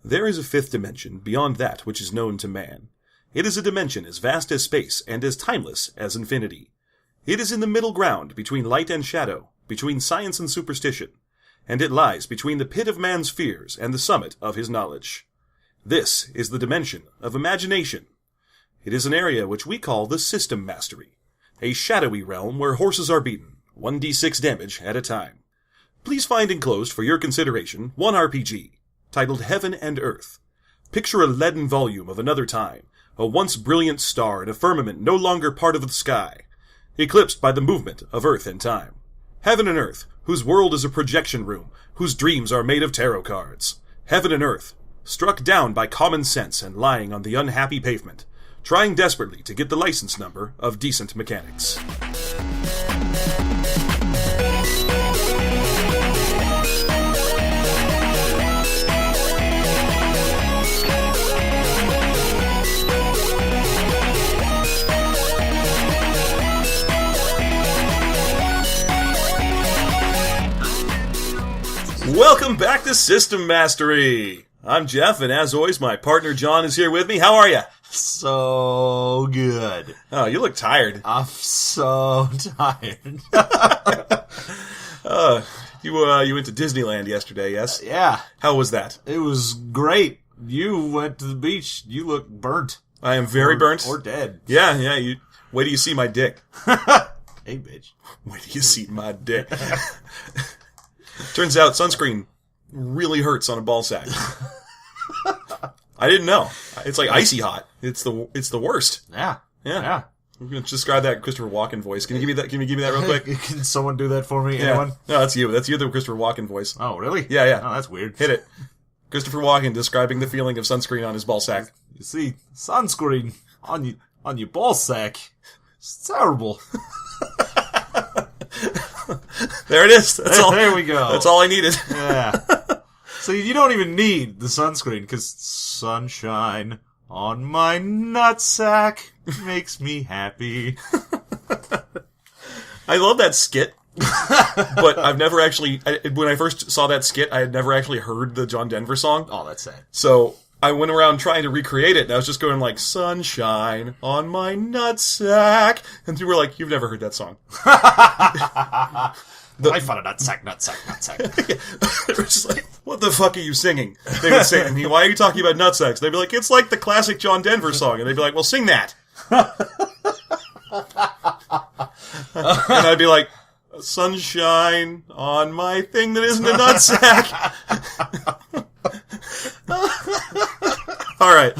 There is a fifth dimension beyond that which is known to man. It is a dimension as vast as space and as timeless as infinity. It is in the middle ground between light and shadow, between science and superstition, and it lies between the pit of man's fears and the summit of his knowledge. This is the dimension of imagination. It is an area which we call the system mastery, a shadowy realm where horses are beaten, 1d6 damage at a time. Please find enclosed for your consideration one RPG, titled Heaven and Earth. Picture a leaden volume of another time, a once brilliant star in a firmament no longer part of the sky, eclipsed by the movement of Earth and time. Heaven and Earth, whose world is a projection room, whose dreams are made of tarot cards. Heaven and Earth, struck down by common sense and lying on the unhappy pavement, trying desperately to get the license number of decent mechanics. Welcome back to System Mastery! I'm Jeff, and as always, my partner John is here with me. How are you? So good. Oh, you look tired. I'm so tired. You went to Disneyland yesterday, yes? Yeah. How was that? It was great. You went to the beach. You look burnt. I am very burnt. Or dead. Yeah. Wait till you see my dick. Hey, bitch. Wait till you see my dick. Turns out sunscreen really hurts on a ball sack. I didn't know. It's like icy hot. It's the worst. Yeah. I'm going to describe that Christopher Walken voice. Can you give me that real quick? Can someone do that for me? Yeah. Anyone? No, that's you. That's you, the Christopher Walken voice. Oh, really? Yeah. Oh, that's weird. Hit it. Christopher Walken describing the feeling of sunscreen on his ball sack. You see, sunscreen on your ball sack. It's terrible. There it is. That's all. There we go. That's all I needed. Yeah. So you don't even need the sunscreen, because sunshine on my nutsack makes me happy. I love that skit, but I've never actually, when I first saw that skit, I had never actually heard the John Denver song. Oh, that's sad. So I went around trying to recreate it, and I was just going like, sunshine on my nutsack. And people were like, you've never heard that song. Life on a nutsack. They were just like, what the fuck are you singing? They would say to me, why are you talking about nutsacks? They'd be like, it's like the classic John Denver song. And they'd be like, well, sing that. And I'd be like, sunshine on my thing that isn't a nutsack. All right.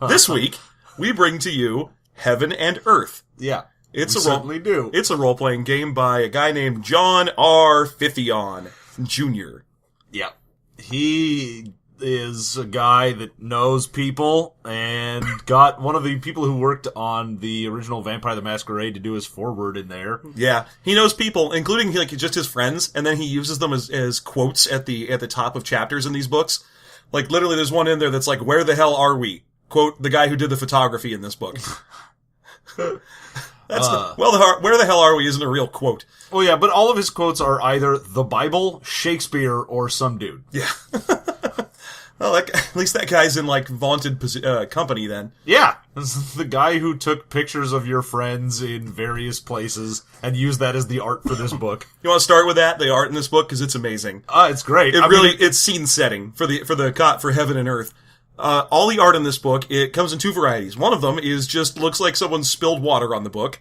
This week, we bring to you Heaven and Earth. Yeah. It's a role-playing game by a guy named John R. Fithion Jr. Yeah. He is a guy that knows people and got one of the people who worked on the original Vampire the Masquerade to do his foreword in there. Yeah. He knows people, including like just his friends, and then he uses them as quotes at the top of chapters in these books. Like literally there's one in there that's like, where the hell are we? Quote the guy who did the photography in this book. That's where the hell are we isn't a real quote. Well, yeah, but all of his quotes are either the Bible, Shakespeare, or some dude. Yeah. Well, at least that guy's in, like, vaunted company, then. Yeah. This is the guy who took pictures of your friends in various places and used that as the art for this book. You want to start with that, the art in this book, because it's amazing. It's great. It's scene setting for Heaven and Earth. All the art in this book, it comes in two varieties. One of them looks like someone spilled water on the book.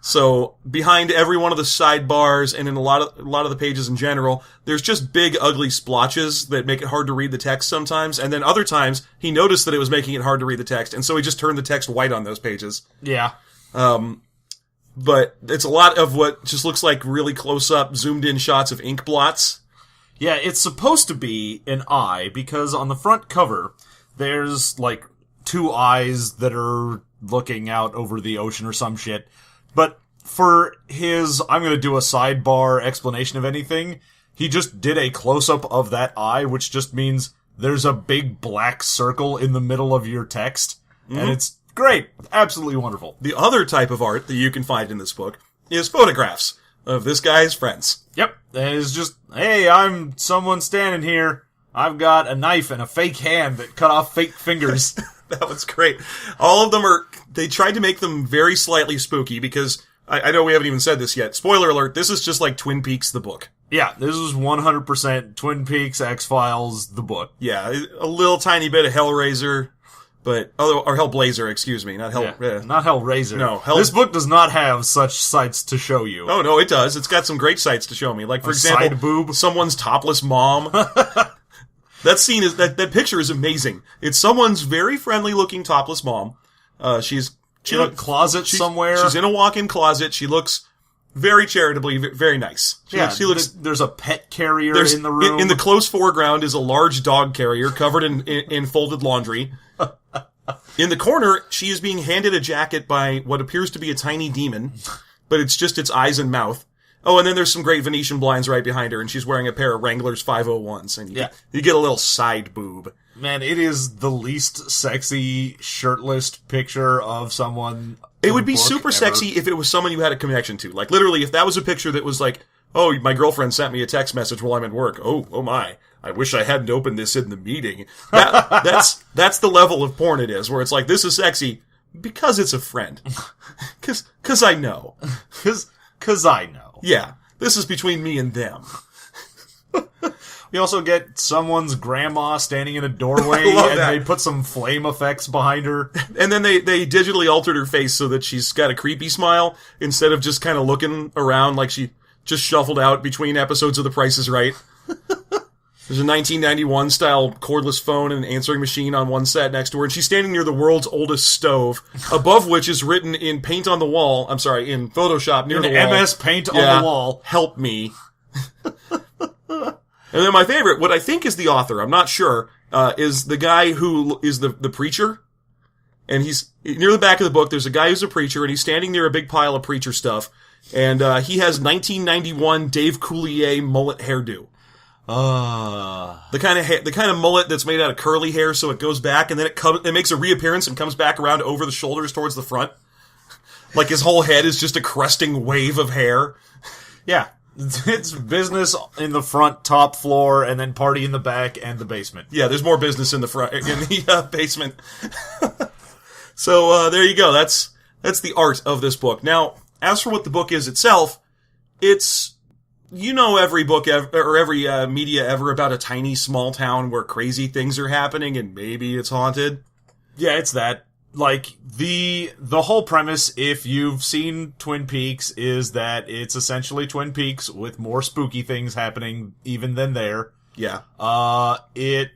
So behind every one of the sidebars and in a lot of the pages in general, there's just big ugly splotches that make it hard to read the text sometimes. And then other times he noticed that it was making it hard to read the text, and so he just turned the text white on those pages. Yeah. But it's a lot of what just looks like really close up, zoomed in shots of ink blots. Yeah, it's supposed to be an eye because on the front cover there's, like, two eyes that are looking out over the ocean or some shit. But for his, I'm gonna do a sidebar explanation of anything, he just did a close-up of that eye, which just means there's a big black circle in the middle of your text. Mm-hmm. And it's great. Absolutely wonderful. The other type of art that you can find in this book is photographs of this guy's friends. Yep. It's just, hey, I'm someone standing here. I've got a knife and a fake hand that cut off fake fingers. That was great. All of them they tried to make them very slightly spooky because, I know we haven't even said this yet. Spoiler alert, this is just like Twin Peaks, the book. Yeah, this is 100% Twin Peaks, X-Files, the book. Yeah, a little tiny bit of Hellraiser, or Hellblazer, excuse me, not Hell... Yeah, not Hellraiser. No, this book does not have such sights to show you. Oh, no, it does. It's got some great sights to show me. Like, for example, side boob. Someone's topless mom. That scene that picture is amazing. It's someone's very friendly-looking topless mom. She's in a closet somewhere. She's in a walk-in closet. She looks very charitably, very nice. She looks. There's a pet carrier in the room. In the close foreground is a large dog carrier covered in folded laundry. In the corner, she is being handed a jacket by what appears to be a tiny demon, but it's just its eyes and mouth. Oh, and then there's some great Venetian blinds right behind her, and she's wearing a pair of Wrangler's 501s, and you get a little side boob. Man, it is the least sexy, shirtless picture of someone. It would be super sexy if it was someone you had a connection to. Like, literally, if that was a picture that was like, oh, my girlfriend sent me a text message while I'm at work. Oh my. I wish I hadn't opened this in the meeting. That's the level of porn it is, where it's like, this is sexy because it's a friend. Cause I know. Cause I know. Yeah, this is between me and them. We also get someone's grandma standing in a doorway, and they put some flame effects behind her. And then they digitally altered her face so that she's got a creepy smile, instead of just kind of looking around like she just shuffled out between episodes of The Price is Right. There's a 1991 style cordless phone and an answering machine on one set next to her, and she's standing near the world's oldest stove, above which is written in paint on the wall. I'm sorry, in Photoshop near the wall. MS Paint on the wall. Help me. And then my favorite, what I think is the author, I'm not sure, is the guy who is the preacher. And he's near the back of the book. There's a guy who's a preacher, and he's standing near a big pile of preacher stuff. And he has 1991 Dave Coulier mullet hairdo. The kind of mullet that's made out of curly hair, so it goes back, and then it makes a reappearance and comes back around over the shoulders towards the front. Like his whole head is just a cresting wave of hair. Yeah. It's business in the front, top floor, and then party in the back and the basement. Yeah, there's more business in the front, in the basement. So there you go. That's the art of this book. Now, as for what the book is itself, it's, you know, every book or every media ever about a tiny small town where crazy things are happening and maybe it's haunted. Yeah, it's that. Like, the whole premise, if you've seen Twin Peaks, is that it's essentially Twin Peaks with more spooky things happening even than there. Yeah. It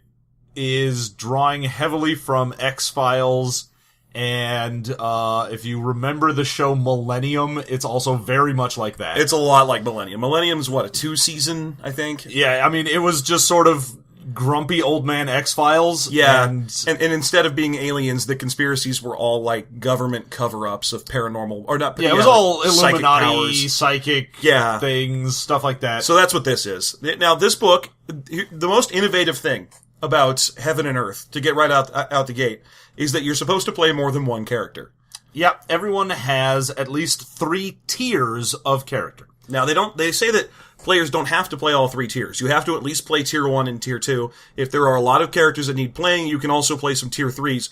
is drawing heavily from X-Files, and if you remember the show Millennium, it's also very much like that. It's a lot like Millennium. Millennium's, what, a 2-season, I think? Yeah, I mean, it was just sort of grumpy old man X-Files. Yeah, and instead of being aliens, the conspiracies were all like government cover-ups of paranormal, or not. Yeah, it was all Illuminati, psychic things, stuff like that. So that's what this is. Now, this book, the most innovative thing about Heaven and Earth, to get right out the gate, is that you're supposed to play more than one character. Yeah, everyone has at least 3 tiers of character. Now, they say that players don't have to play all 3 tiers. You have to at least play tier 1 and tier 2. If there are a lot of characters that need playing, you can also play some tier 3s.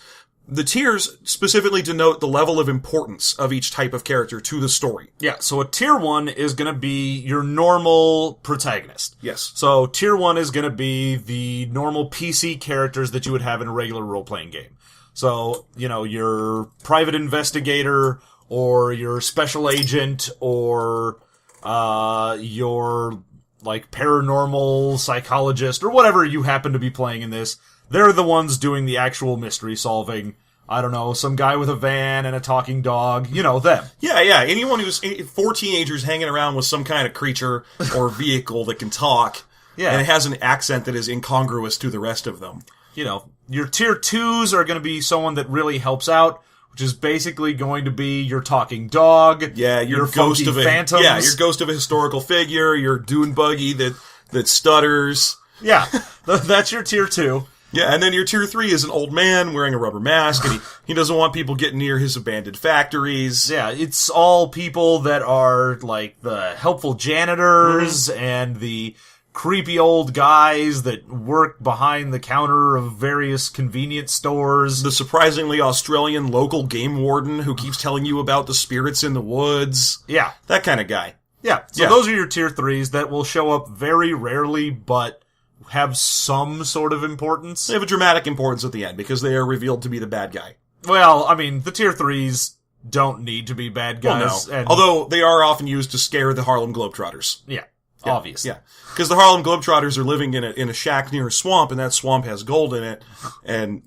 The tiers specifically denote the level of importance of each type of character to the story. Yeah, so a tier 1 is going to be your normal protagonist. Yes. So tier 1 is going to be the normal PC characters that you would have in a regular role-playing game. So, you know, your private investigator, or your special agent, or your, like, paranormal psychologist, or whatever you happen to be playing in this. They're the ones doing the actual mystery solving. I don't know, some guy with a van and a talking dog. You know, them. Yeah. Anyone who's 4 teenagers hanging around with some kind of creature or vehicle that can talk. Yeah. And it has an accent that is incongruous to the rest of them. You know, your tier 2s are going to be someone that really helps out, which is basically going to be your talking dog. Yeah, your ghost of phantoms. Yeah, your ghost of a historical figure, your dune buggy that stutters. Yeah, that's your tier 2. Yeah, and then your tier 3 is an old man wearing a rubber mask, and he doesn't want people getting near his abandoned factories. Yeah, it's all people that are, like, the helpful janitors and the creepy old guys that work behind the counter of various convenience stores. The surprisingly Australian local game warden who keeps telling you about the spirits in the woods. Yeah. That kind of guy. Yeah, so those are your tier 3s that will show up very rarely, but have some sort of importance. They have a dramatic importance at the end, because they are revealed to be the bad guy. Well, I mean, the tier 3s don't need to be bad guys. Well, no. Although they are often used to scare the Harlem Globetrotters. Yeah, obviously. Yeah, because the Harlem Globetrotters are living in a shack near a swamp, and that swamp has gold in it, and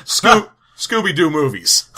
Scooby-Doo movies.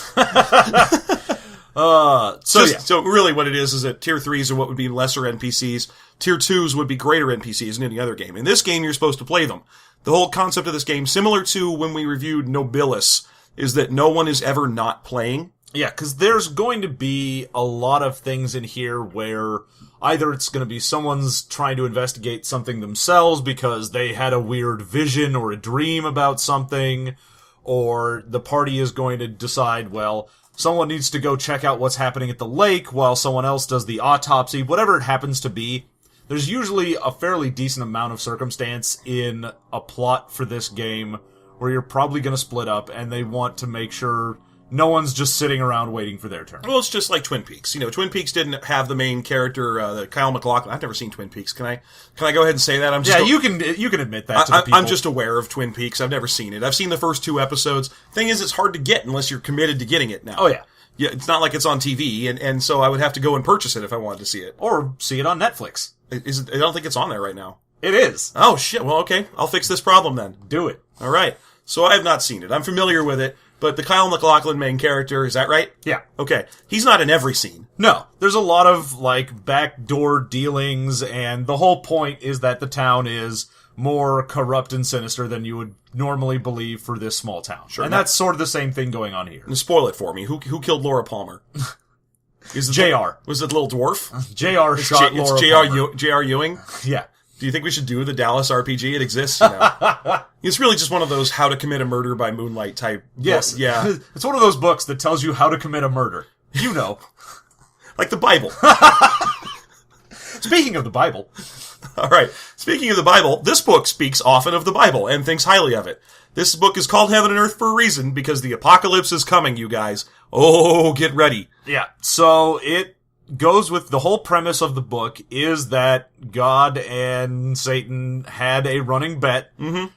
So really what it is that tier 3s are what would be lesser NPCs, tier 2s would be greater NPCs in any other game. In this game, you're supposed to play them. The whole concept of this game, similar to when we reviewed Nobilis, is that no one is ever not playing. Yeah, because there's going to be a lot of things in here where either it's going to be someone's trying to investigate something themselves because they had a weird vision or a dream about something, or the party is going to decide, well, someone needs to go check out what's happening at the lake while someone else does the autopsy, whatever it happens to be. There's usually a fairly decent amount of circumstance in a plot for this game where you're probably going to split up, and they want to make sure no one's just sitting around waiting for their turn. Well, it's just like Twin Peaks. You know, Twin Peaks didn't have the main character, the Kyle MacLachlan. I've never seen Twin Peaks. Can I go ahead and say that? I'm just you can admit that to the people. I'm just aware of Twin Peaks. I've never seen it. I've seen the first 2 episodes. Thing is, it's hard to get unless you're committed to getting it now. Oh, yeah. Yeah, it's not like it's on TV, and so I would have to go and purchase it if I wanted to see it. Or see it on Netflix. I don't think it's on there right now. It is. Oh, shit. Well, okay. I'll fix this problem then. Do it. All right. So I have not seen it. I'm familiar with it, but the Kyle MacLachlan main character, is that right? Yeah. Okay. He's not in every scene. No. There's a lot of, like, backdoor dealings, and the whole point is that the town is more corrupt and sinister than you would normally believe for this small town. Sure. And that's sort of the same thing going on here. And spoil it for me. Who killed Laura Palmer? Is it JR. Was it Little Dwarf? JR shot Laura Palmer. J.R. Ewing? Yeah. Do you think we should do the Dallas RPG? It exists, you know. It's really just one of those how to commit a murder by moonlight type. Yes. Yeah. It's one of those books that tells you how to commit a murder. You know. Like the Bible. Speaking of the Bible. All right. Speaking of the Bible, this book speaks often of the Bible and thinks highly of it. This book is called Heaven and Earth for a reason, because the apocalypse is coming, you guys. Oh, get ready. Yeah. So it goes with the whole premise of the book is that God and Satan had a running bet,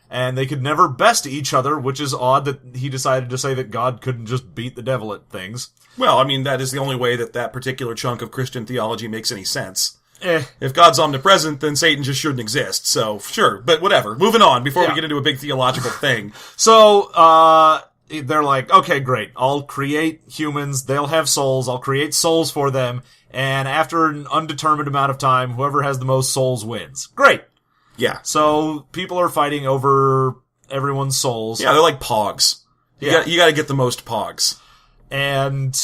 and they could never best each other, which is odd that he decided to say that God couldn't just beat the devil at things. Well, I mean, that is the only way that particular chunk of Christian theology makes any sense. If God's omnipresent, then Satan just shouldn't exist. So, sure. But whatever. Moving on before we get into a big theological thing. So, they're like, okay, great. I'll create humans. They'll have souls. I'll create souls for them. And after an undetermined amount of time, whoever has the most souls wins. Great. Yeah. So, people are fighting over everyone's souls. Yeah, they're like pogs. You gotta get the most pogs. And,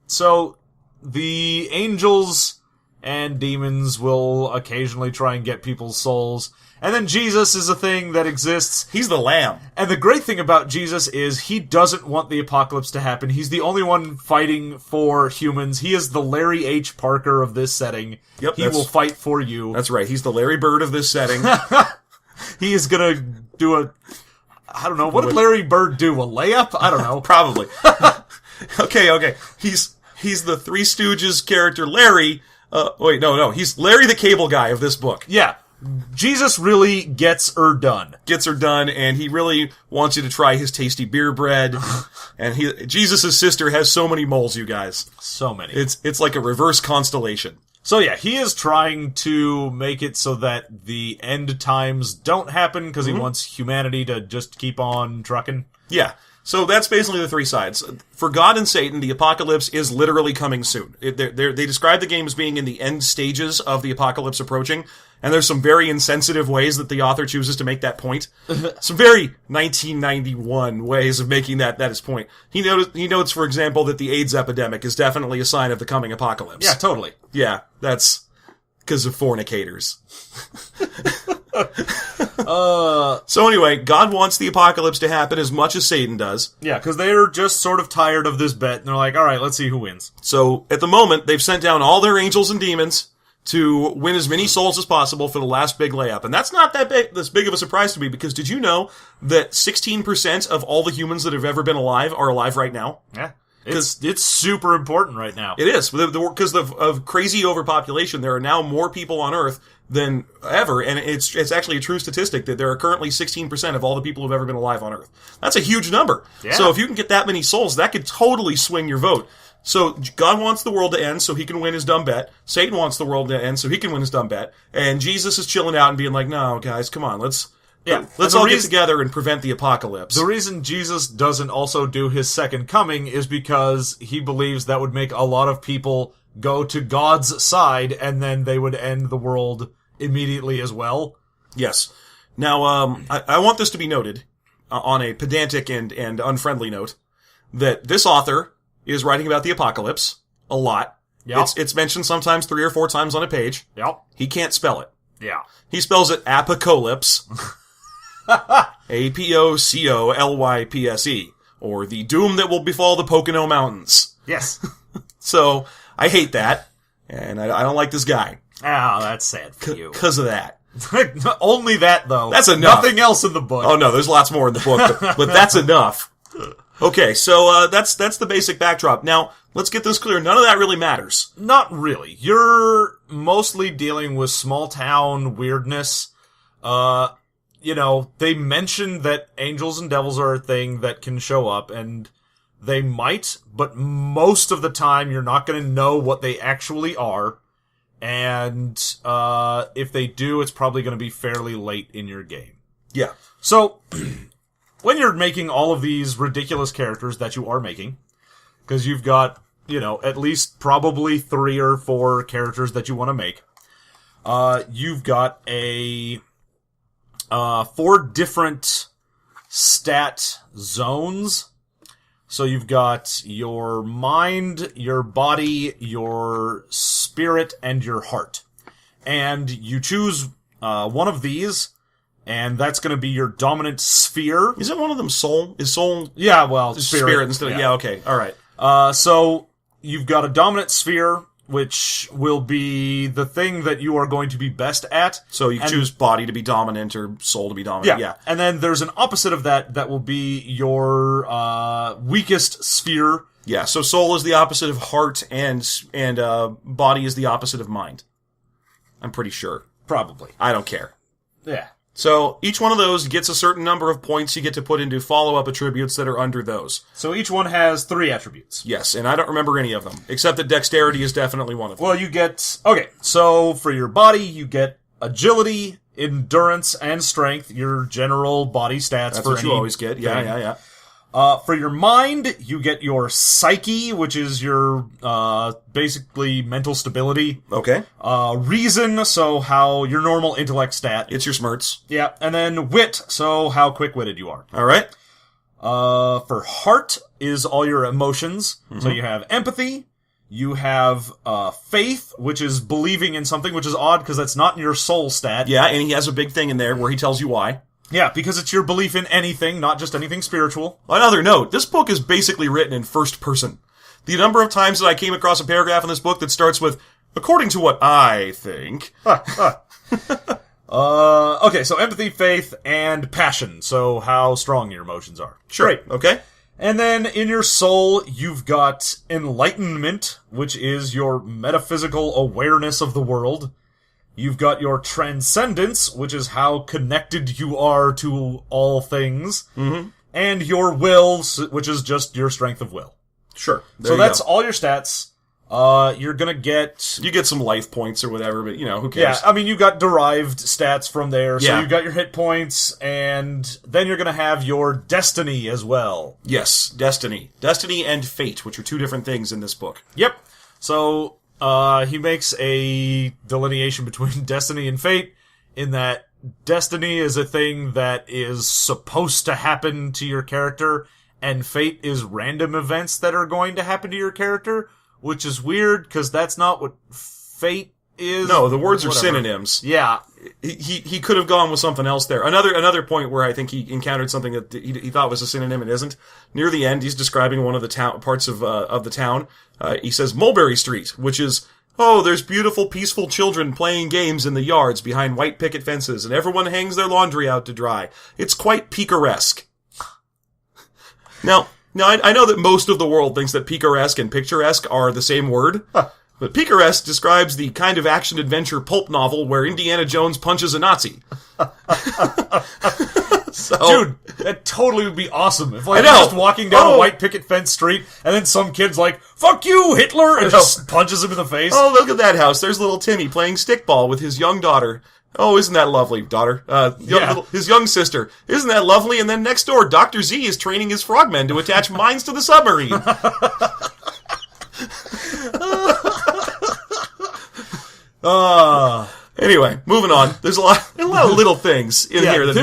so, the angels and demons will occasionally try and get people's souls. And then Jesus is a thing that exists. He's the lamb. And the great thing about Jesus is he doesn't want the apocalypse to happen. He's the only one fighting for humans. He is the Larry H. Parker of this setting. Yep, he will fight for you. That's right. He's the Larry Bird of this setting. He is gonna do I don't know. What did Larry Bird do? A layup? I don't know. Probably. Okay. He's the Three Stooges character Larry. No. He's Larry the Cable Guy of this book. Yeah. Jesus really gets her done. Gets her done, and he really wants you to try his tasty beer bread. And Jesus' sister has so many moles, you guys. So many. It's like a reverse constellation. So yeah, he is trying to make it so that the end times don't happen because he wants humanity to just keep on trucking. Yeah. So that's basically the 3 sides. For God and Satan, the apocalypse is literally coming soon. They describe the game as being in the end stages of the apocalypse approaching, and there's some very insensitive ways that the author chooses to make that point. Some very 1991 ways of making that his point. He notes, for example, that the AIDS epidemic is definitely a sign of the coming apocalypse. Yeah, totally. Yeah, that's because of fornicators. So anyway, God wants the apocalypse to happen as much as Satan does. Yeah, because they're just sort of tired of this bet, and they're like, all right, let's see who wins. So at the moment, they've sent down all their angels and demons to win as many souls as possible for the last big layup. And that's not this big of a surprise to me, because did you know that 16% of all the humans that have ever been alive are alive right now? Yeah. It's super important right now. It is. Because of crazy overpopulation, there are now more people on Earth than ever, and it's actually a true statistic that there are currently 16% of all the people who've ever been alive on Earth. That's a huge number. Yeah. So if you can get that many souls, that could totally swing your vote. So God wants the world to end so he can win his dumb bet. Satan wants the world to end so he can win his dumb bet. And Jesus is chilling out and being like, no, guys, come on, let's all get together and prevent the apocalypse. The reason Jesus doesn't also do his second coming is because he believes that would make a lot of people go to God's side, and then they would end the world immediately as well. Yes. Now, I want this to be noted, on a pedantic and unfriendly note, that this author is writing about the apocalypse a lot. Yep. It's mentioned sometimes 3 or 4 times on a page. Yep. He can't spell it. Yeah. He spells it apocalypse. Apocolypse, or the doom that will befall the Pocono Mountains. Yes. So, I hate that, and I don't like this guy. Oh, that's sad for you. Because of that. Only that, though. That's enough. Nothing else in the book. Oh no, there's lots more in the book, but that's enough. Okay, so that's the basic backdrop. Now, let's get this clear. None of that really matters. Not really. You're mostly dealing with small town weirdness. They mention that angels and devils are a thing that can show up, and they might, but most of the time you're not going to know what they actually are. And if they do, it's probably going to be fairly late in your game. Yeah. So, when you're making all of these ridiculous characters that you are making, because you've got, at least probably 3 or 4 characters that you want to make, you've got 4 different stat zones. So you've got your mind, your body, your spirit, and your heart. And you choose one of these, and that's going to be your dominant sphere. Isn't one of them soul? Is soul? Yeah, well, spirit instead of, yeah, okay, alright. So you've got a dominant sphere, which will be the thing that you are going to be best at. So you choose body to be dominant or soul to be dominant. Yeah. And then there's an opposite of that will be your weakest sphere. Yeah, so soul is the opposite of heart, and body is the opposite of mind. I'm pretty sure. Probably. I don't care. Yeah. So each one of those gets a certain number of points you get to put into follow-up attributes that are under those. So each one has 3 attributes. Yes, and I don't remember any of them, except that dexterity is definitely one of them. Well, you get... Okay, so for your body, you get agility, endurance, and strength, your general body stats. That's what you always get. Yeah. For your mind, you get your psyche, which is your, basically mental stability. Okay. Reason, so how your normal intellect stat. It's your smarts. Yeah, and then wit, so how quick-witted you are. Alright. For heart is all your emotions. Mm-hmm. So you have empathy, you have, faith, which is believing in something, which is odd because that's not in your soul stat. Yeah, and he has a big thing in there where he tells you why. Yeah, because it's your belief in anything, not just anything spiritual. On another note, this book is basically written in first person. The number of times that I came across a paragraph in this book that starts with, according to what I think. Okay, so empathy, faith, and passion. So how strong your emotions are. Sure. Great. Okay. And then in your soul, you've got enlightenment, which is your metaphysical awareness of the world. You've got your transcendence, which is how connected you are to all things. Mm-hmm. And your will, which is just your strength of will. Sure. So that's all your stats. You're gonna get... You get some life points or whatever, but, who cares? Yeah, I mean, you got derived stats from there. So yeah. you got your hit points, and then you're gonna have your destiny as well. Yes, destiny. Destiny and fate, which are 2 different things in this book. Yep. So... he makes a delineation between destiny and fate, in that destiny is a thing that is supposed to happen to your character, and fate is random events that are going to happen to your character, which is weird, because that's not what fate is... No, the words are whatever. synonyms. Yeah. He could have gone with something else there. Another point where I think he encountered something that he thought was a synonym and isn't. Near the end, he's describing one of the parts of the town. He says Mulberry Street, which is, oh, there's beautiful, peaceful children playing games in the yards behind white picket fences, and everyone hangs their laundry out to dry. It's quite picaresque. Now I know that most of the world thinks that picaresque and picturesque are the same word. But picaresque describes the kind of action-adventure pulp novel where Indiana Jones punches a Nazi. So, dude, that totally would be awesome. If, like, I know. you're just walking down a white picket fence street, and then some kid's like, fuck you, Hitler, and just punches him in the face. Oh, look at that house. There's little Timmy playing stickball with his young daughter. Oh, isn't that lovely, daughter? His young sister. Isn't that lovely? And then next door, Dr. Z is training his frogmen to attach mines to the submarine. Anyway, moving on. There's a lot of little things in here that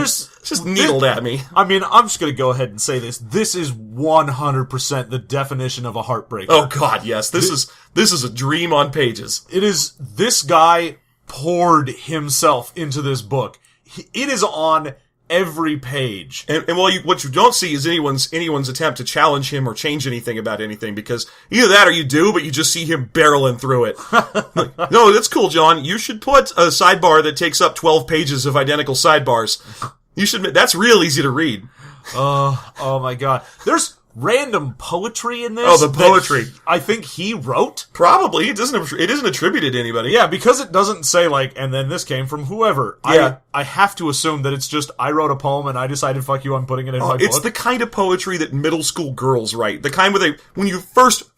just needled at me. I mean, I'm just going to go ahead and say this. This is 100% the definition of a heartbreaker. Oh God, yes. This is a dream on pages. It is, this guy poured himself into this book. It is on every page. And what you don't see is anyone's attempt to challenge him or change anything about anything, because either that or you do, but you just see him barreling through it. Like, no, that's cool, John. You should put a sidebar that takes up 12 pages of identical sidebars. That's real easy to read. Oh my God. There's random poetry in this. Oh, the poetry. I think he wrote. Probably. It isn't attributed to anybody. Yeah, because it doesn't say, like, and then this came from whoever. Yeah. I have to assume that it's just, I wrote a poem and I decided, fuck you, I'm putting it in my book. It's the kind of poetry that middle school girls write. The kind where when you first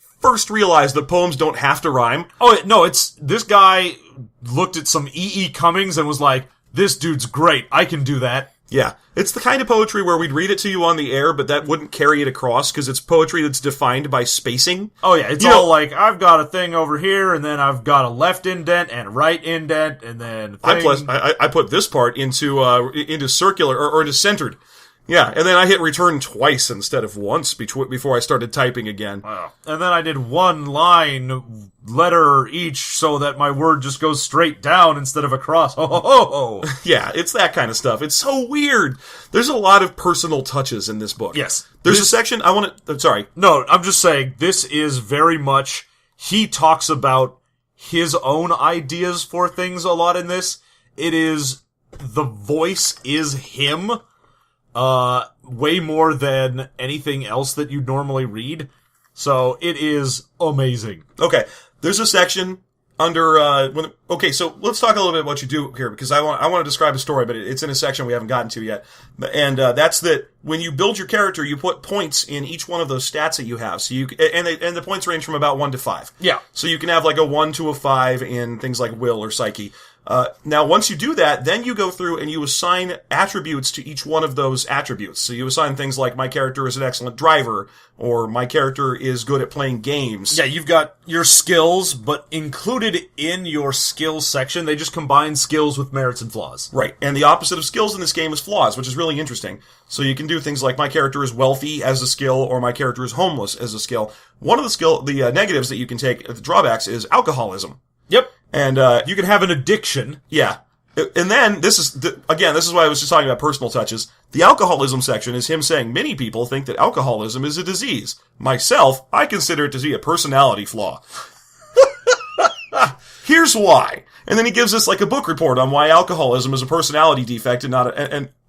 realize that poems don't have to rhyme. Oh, no, it's, this guy looked at some E.E. Cummings and was like, this dude's great, I can do that. Yeah. It's the kind of poetry where we'd read it to you on the air, but that wouldn't carry it across, because it's poetry that's defined by spacing. Oh yeah, it's all like, I've got a thing over here, and then I've got a left indent and a right indent, and then I put this part into circular, or into centered. Yeah, and then I hit return twice instead of once before I started typing again. Wow. And then I did one line, letter each, so that my word just goes straight down instead of across. Ho, ho, ho, ho. Yeah, it's that kind of stuff. It's so weird. There's a lot of personal touches in this book. Yes. There's a section, sorry. No, I'm just saying, this is very much, he talks about his own ideas for things a lot in this. It is, the voice is him. Way more than anything else that you'd normally read. So, it is amazing. Okay. There's a section under, so let's talk a little bit about what you do here, because I want to describe a story, but it's in a section we haven't gotten to yet. And, that's that when you build your character, you put points in each one of those stats that you have. So and the points range from about 1 to 5. Yeah. So you can have like a 1 to a 5 in things like will or psyche. Now, once you do that, then you go through and you assign attributes to each one of those attributes. So you assign things like, my character is an excellent driver, or my character is good at playing games. Yeah, you've got your skills, but included in your skills section, they just combine skills with merits and flaws. Right, and the opposite of skills in this game is flaws, which is really interesting. So you can do things like, my character is wealthy as a skill, or my character is homeless as a skill. One of the negatives that you can take, the drawbacks, is alcoholism. Yep. And, you can have an addiction. Yeah. And then, this is why I was just talking about personal touches. The alcoholism section is him saying, many people think that alcoholism is a disease. Myself, I consider it to be a personality flaw. Here's why. And then he gives us like a book report on why alcoholism is a personality defect and not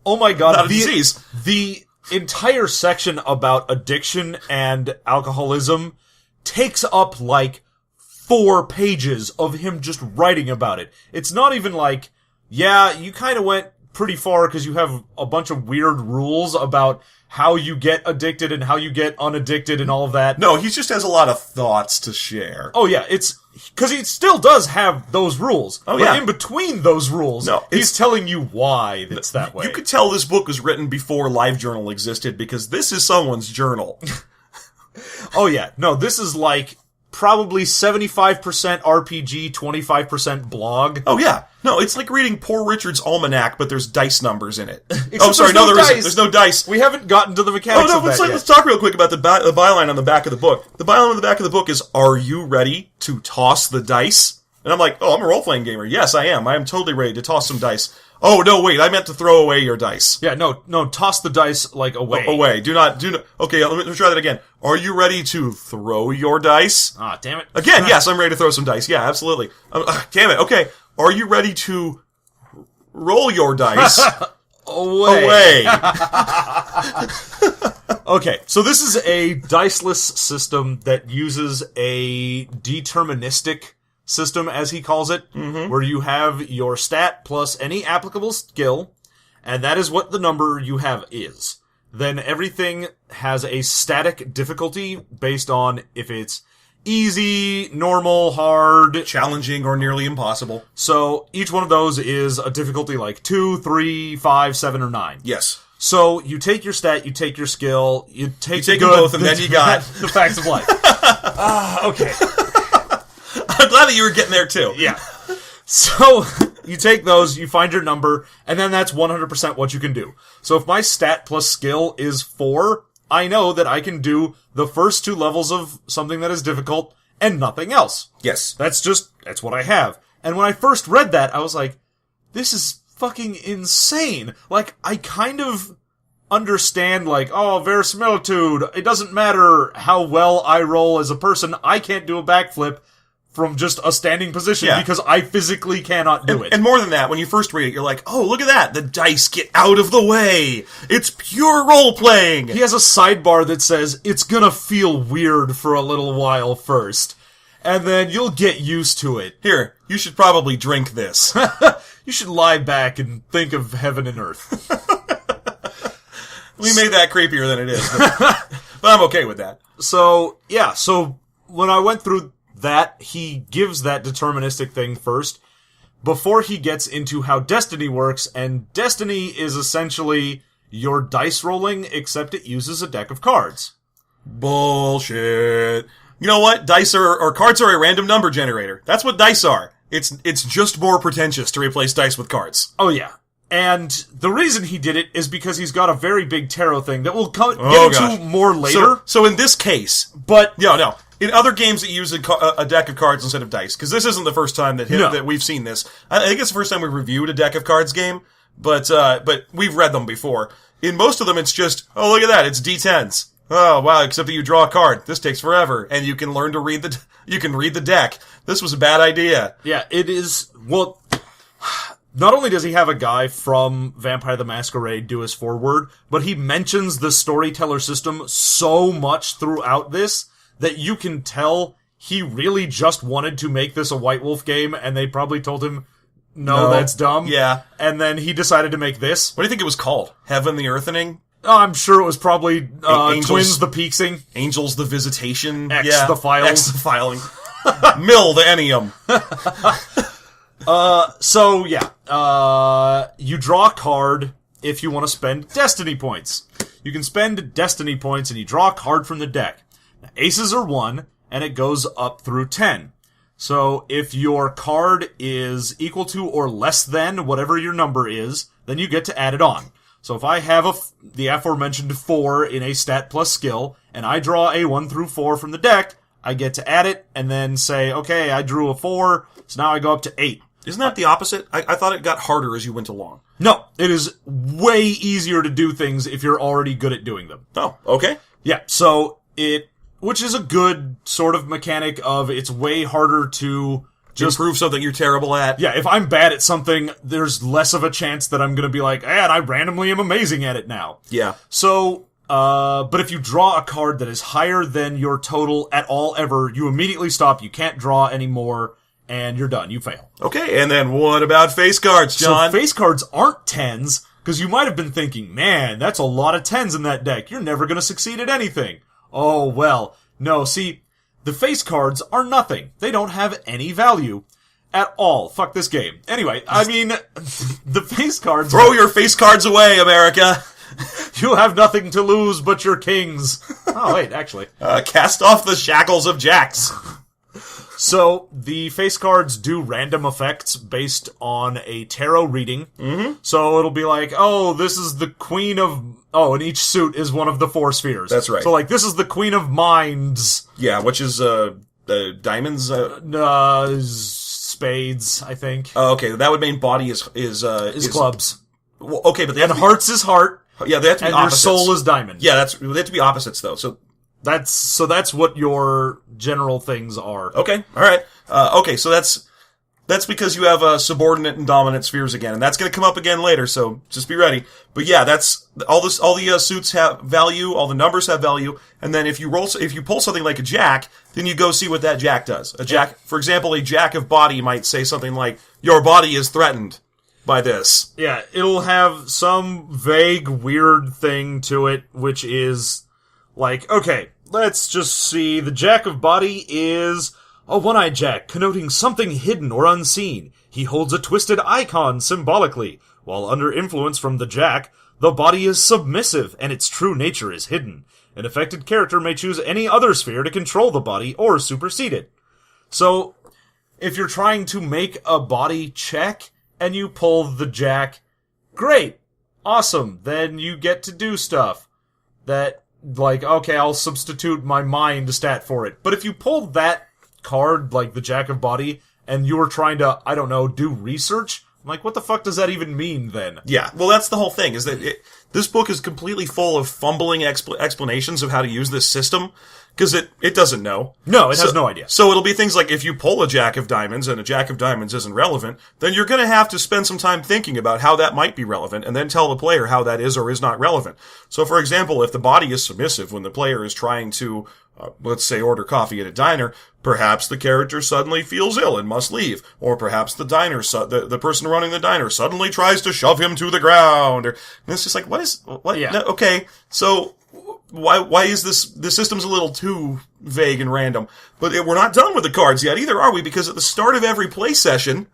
oh my God, not a disease. The entire section about addiction and alcoholism takes up like 4 pages of him just writing about it. It's not even like, yeah, you kind of went pretty far because you have a bunch of weird rules about how you get addicted and how you get unaddicted and all of that. No, he just has a lot of thoughts to share. Oh yeah, it's because he still does have those rules. Oh but yeah. in between those rules, he's telling you why it's that way. You could tell this book was written before LiveJournal existed, because this is someone's journal. Oh yeah, no, this is like probably 75% RPG, 25% blog. Oh yeah. No, it's like reading Poor Richard's Almanac, but there's dice numbers in it. Oh, sorry, no, there isn't. There's no dice. We haven't gotten to the mechanics of that yet. Let's talk real quick about the byline on the back of the book. The byline on the back of the book is, are you ready to toss the dice? And I'm like, oh, I'm a role-playing gamer. Yes, I am. I am totally ready to toss some dice. Oh, no, wait, I meant to throw away your dice. Yeah, no, toss the dice, like, away. Away. Do not. Okay, let me try that again. Are you ready to throw your dice? Ah, damn it. Again, yes, I'm ready to throw some dice. Yeah, absolutely. Damn it. Okay. Are you ready to roll your dice? Away. Okay, so this is a diceless system that uses a deterministic system, as he calls it, where you have your stat plus any applicable skill, and that is what the number you have is. Then everything has a static difficulty based on if it's easy, normal, hard, Challenging or nearly impossible. So each one of those is a difficulty like 2, 3, 5, 7, or 9. Yes. So you take your stat, you take your skill, you take them both, and then you got the facts of life. Okay. I'm glad that you were getting there too. Yeah. So you take those, you find your number, and then that's 100% what you can do. So if my stat plus skill is 4, I know that I can do the first 2 levels of something that is difficult and nothing else. Yes. That's what I have. And when I first read that, I was like, this is fucking insane. Like, I kind of understand, like, oh, verisimilitude. It doesn't matter how well I roll as a person. I can't do a backflip from just a standing position because I physically cannot do it. And more than that, when you first read it, you're like, oh, look at that. The dice get out of the way. It's pure role-playing. He has a sidebar that says, it's gonna feel weird for a little while first. And then you'll get used to it. Here, you should probably drink this. You should lie back and think of heaven and earth. We made that creepier than it is. But I'm okay with that. So, yeah, so when I went through that, he gives that deterministic thing first, before he gets into how Destiny works, and Destiny is essentially your dice rolling, except it uses a deck of cards. Bullshit. You know what? Dice or cards are a random number generator. That's what dice are. It's just more pretentious to replace dice with cards. Oh, yeah. And the reason he did it is because he's got a very big tarot thing that we'll get into more later. So in this case, but no. In other games that use a deck of cards instead of dice, because this isn't the first time that we've seen this. I think it's the first time we've reviewed a deck of cards game, but we've read them before. In most of them, it's just, oh, look at that, it's D10s. Oh, wow, except that you draw a card. This takes forever, and you can learn to read the deck. This was a bad idea. Yeah, it is, well, not only does he have a guy from Vampire the Masquerade do his foreword, but he mentions the storyteller system so much throughout this that you can tell he really just wanted to make this a White Wolf game, and they probably told him, no, that's dumb. Yeah. And then he decided to make this. What do you think it was called? Heaven the Earthening? Oh, I'm sure it was probably Angels, Twins the Peaksing. Angels the Visitation. X the Filing. X the Filing. Mill the Ennium. So, yeah. You draw a card if you want to spend Destiny points. You can spend Destiny points and you draw a card from the deck. Now, aces are 1, and it goes up through 10. So, if your card is equal to or less than whatever your number is, then you get to add it on. So if I have the aforementioned 4 in a stat plus skill, and I draw a 1 through 4 from the deck, I get to add it, and then say, okay, I drew a 4, so now I go up to 8. Isn't that the opposite? I thought it got harder as you went along. No, it is way easier to do things if you're already good at doing them. Oh, okay. Yeah, so which is a good sort of mechanic of it's way harder to just prove something you're terrible at. Yeah, if I'm bad at something, there's less of a chance that I'm gonna be like, and I randomly am amazing at it now. Yeah. So, but if you draw a card that is higher than your total at all ever, you immediately stop, you can't draw anymore, and you're done, you fail. Okay, and then what about face cards, John? So face cards aren't 10s, because you might have been thinking, man, that's a lot of 10s in that deck, you're never gonna succeed at anything. Oh, well, no, see, the face cards are nothing. They don't have any value at all. Fuck this game. Anyway, I mean, the face cards... Throw your face cards away, America! You have nothing to lose but your kings. Oh, wait, actually. Cast off the shackles of jacks. So, the face cards do random effects based on a tarot reading. Mm-hmm. So it'll be like, oh, this is the queen of... Oh, and each suit is one of the 4 spheres. That's right. So, like, this is the queen of minds. Yeah, which is, diamonds? spades, I think. Oh, okay, that would mean body is clubs. Well, okay, but they have And hearts is heart. Yeah, they have to be and opposites. your soul is diamond. Yeah, they have to be opposites though. So that's what your general things are. okay, all right. Okay, so that's because you have subordinate and dominant spheres again, and that's going to come up again later. So just be ready. But yeah, that's all this. All the suits have value. All the numbers have value. And then if you pull something like a jack, then you go see what that jack does. A jack, for example, a jack of body might say something like, "Your body is threatened by this." Yeah, it'll have some vague, weird thing to it, which is like, okay, let's just see. The jack of body is a one-eyed jack, connoting something hidden or unseen. He holds a twisted icon symbolically. While under influence from the jack, the body is submissive, and its true nature is hidden. An affected character may choose any other sphere to control the body or supersede it. So, if you're trying to make a body check, and you pull the jack, great, awesome, then you get to do stuff. That, like, okay, I'll substitute my mind stat for it. But if you pulled that card, like the jack of body, and you were trying to, I don't know, do research, I'm like, what the fuck does that even mean then? Yeah, well, that's the whole thing, is that this book is completely full of fumbling explanations of how to use this system, because it doesn't know. No, it has no idea. So it'll be things like, if you pull a jack of diamonds and a jack of diamonds isn't relevant, then you're going to have to spend some time thinking about how that might be relevant, and then tell the player how that is or is not relevant. So for example, if the body is submissive when the player is trying to, let's say, order coffee at a diner, perhaps the character suddenly feels ill and must leave. Or perhaps the the person running the diner suddenly tries to shove him to the ground. And it's just like, what? Yeah. No, okay, so why is the system's a little too vague and random. But we're not done with the cards yet either, are we? Because at the start of every play session,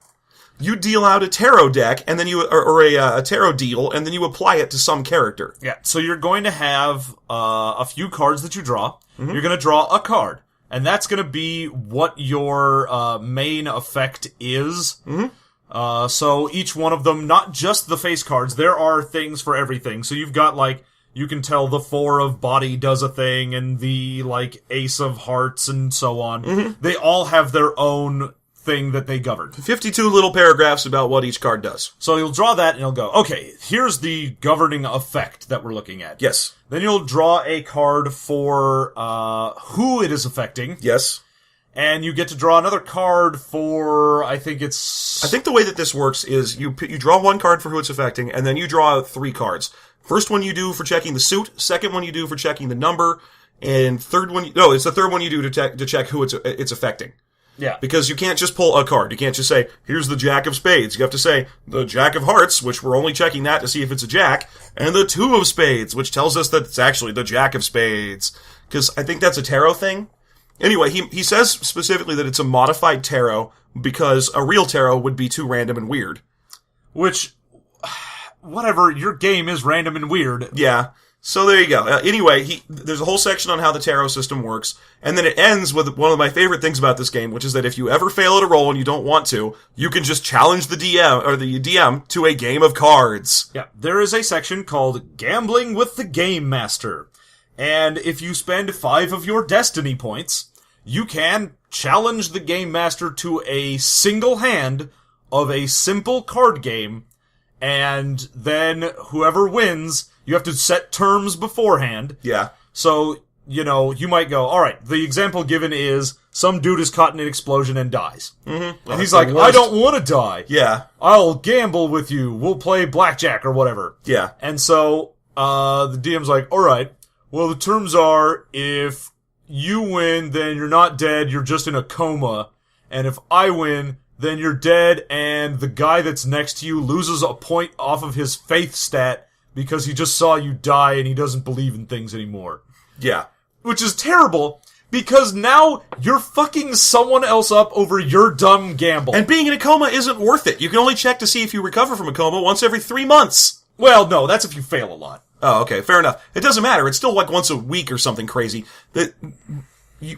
you deal out a tarot deck, and then a tarot deal, and then you apply it to some character. Yeah, so you're going to have a few cards that you draw. Mm-hmm. You're going to draw a card, and that's going to be what your main effect is. Mm-hmm. So each one of them, not just the face cards, there are things for everything. So you've got, like, you can tell the 4 of body does a thing, and the, like, ace of hearts, and so on. Mm-hmm. They all have their own thing that they govern. 52 little paragraphs about what each card does. So you'll draw that and you'll go, okay, here's the governing effect that we're looking at. Yes. Then you'll draw a card for who it is affecting. Yes. And you get to draw another card for, I think the way that this works is you draw one card for who it's affecting, and then you draw 3 cards. First one you do for checking the suit, second one you do for checking the number, and it's the third one you do to check who it's affecting. Yeah. Because you can't just pull a card. You can't just say, here's the jack of spades. You have to say, the jack of hearts, which we're only checking that to see if it's a jack, and the 2 of spades, which tells us that it's actually the jack of spades. Because I think that's a tarot thing. Anyway, he says specifically that it's a modified tarot, because a real tarot would be too random and weird. Which, whatever, your game is random and weird. Yeah. So there you go. Anyway, there's a whole section on how the tarot system works, and then it ends with one of my favorite things about this game, which is that if you ever fail at a roll and you don't want to, you can just challenge the DM to a game of cards. Yeah, there is a section called Gambling with the Game Master, and if you spend 5 of your destiny points, you can challenge the Game Master to a single hand of a simple card game, and then whoever wins, you have to set terms beforehand. Yeah. So, you might go, alright, the example given is some dude is caught in an explosion and dies. Mm-hmm. And he's like, I don't want to die. Yeah. I'll gamble with you. We'll play blackjack or whatever. Yeah. And so, the DM's like, alright, well, the terms are, if you win, then you're not dead, you're just in a coma. And if I win, then you're dead, and the guy that's next to you loses a point off of his faith stat because he just saw you die and he doesn't believe in things anymore. Yeah. Which is terrible, because now you're fucking someone else up over your dumb gamble. And being in a coma isn't worth it. You can only check to see if you recover from a coma once every 3 months. Well, no, that's if you fail a lot. Oh, okay, fair enough. It doesn't matter. It's still like once a week or something crazy.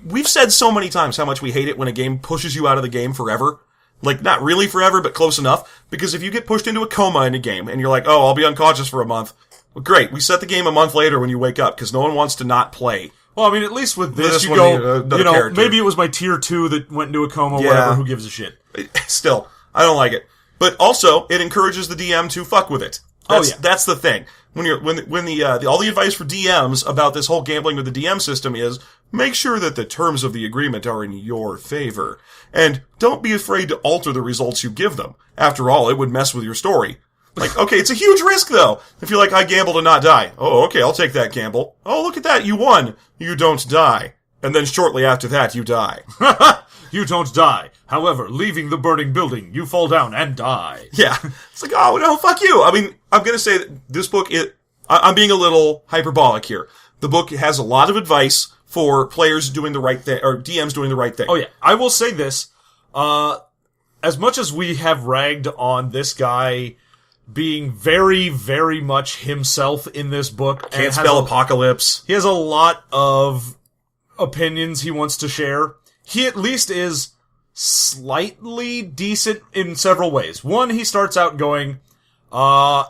We've said so many times how much we hate it when a game pushes you out of the game forever. Like, not really forever, but close enough. Because if you get pushed into a coma in a game, and you're like, oh, I'll be unconscious for a month. Well, great. We set the game a month later when you wake up, because no one wants to not play. Well, I mean, at least with this, you one, go, character. maybe it was my tier 2 that went into a coma, Yeah. whatever, who gives a shit. Still, I don't like it. But also, it encourages the DM to fuck with it. That's the thing. When all the advice for DMs about this whole gambling with the DM system is, make sure that the terms of the agreement are in your favor. And don't be afraid to alter the results you give them. After all, it would mess with your story. Like, okay, it's a huge risk, though. If you're like, I gamble to not die. Oh, okay, I'll take that gamble. Oh, look at that, you won. You don't die. And then shortly after that, you die. You don't die. However, leaving the burning building, you fall down and die. Yeah. It's like, oh, no, fuck you. I mean, I'm gonna say that this book, I'm being a little hyperbolic here. The book has a lot of advice for players doing the right thing, or DMs doing the right thing. Oh, yeah. I will say this. As much as we have ragged on this guy being very, very much himself in this book. Can't spell apocalypse. He has a lot of opinions he wants to share. He at least is slightly decent in several ways. One, he starts out going,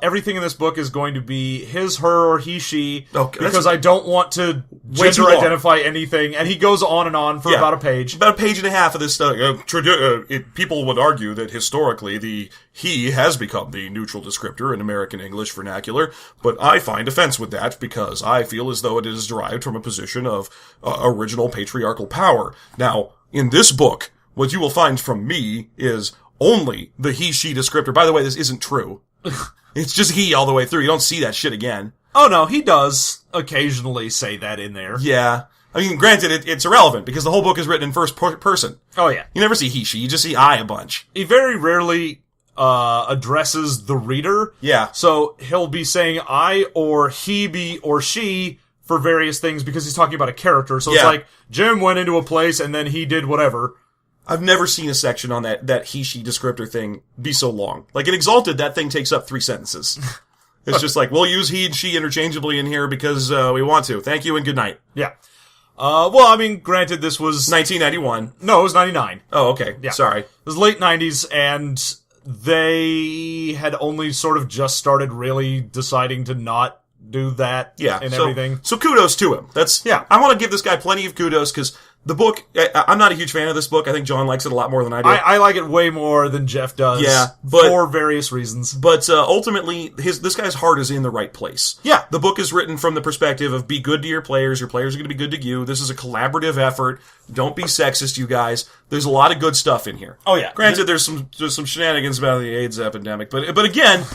everything in this book is going to be his, her, or he, she, because I don't want to gender identify anything. And he goes on for about a page. About a page and a half of this stuff. People would argue that historically the he has become the neutral descriptor in American English vernacular, but I find offense with that because I feel as though it is derived from a position of original patriarchal power. Now, in this book, what you will find from me is only the he, she descriptor. By the way, this isn't true. It's just he all the way through. You don't see that shit again. Oh, no, he does occasionally say that in there. Yeah. I mean, granted, it's irrelevant, because the whole book is written in first person. Oh, yeah. You never see he, she, you just see I a bunch. He very rarely addresses the reader. Yeah. So he'll be saying I or he be or she for various things because he's talking about a character. So it's like, Jim went into a place and then he did whatever. I've never seen a section on that he, she descriptor thing be so long. Like, in Exalted, that thing takes up 3 sentences. It's just like, we'll use he and she interchangeably in here because we want to. Thank you and good night. Yeah. Well, I mean, granted, this was 1991. No, it was 99. Oh, okay. Yeah. Sorry. It was late 90s, and they had only sort of just started really deciding to not do that and everything. So kudos to him. I want to give this guy plenty of kudos because the book, I'm not a huge fan of this book. I think John likes it a lot more than I do. I like it way more than Jeff does. Yeah, for various reasons. But ultimately, this guy's heart is in the right place. Yeah. The book is written from the perspective of be good to your players are going to be good to you. This is a collaborative effort. Don't be sexist, you guys. There's a lot of good stuff in here. Oh, yeah. Granted, there's some shenanigans about the AIDS epidemic, but again...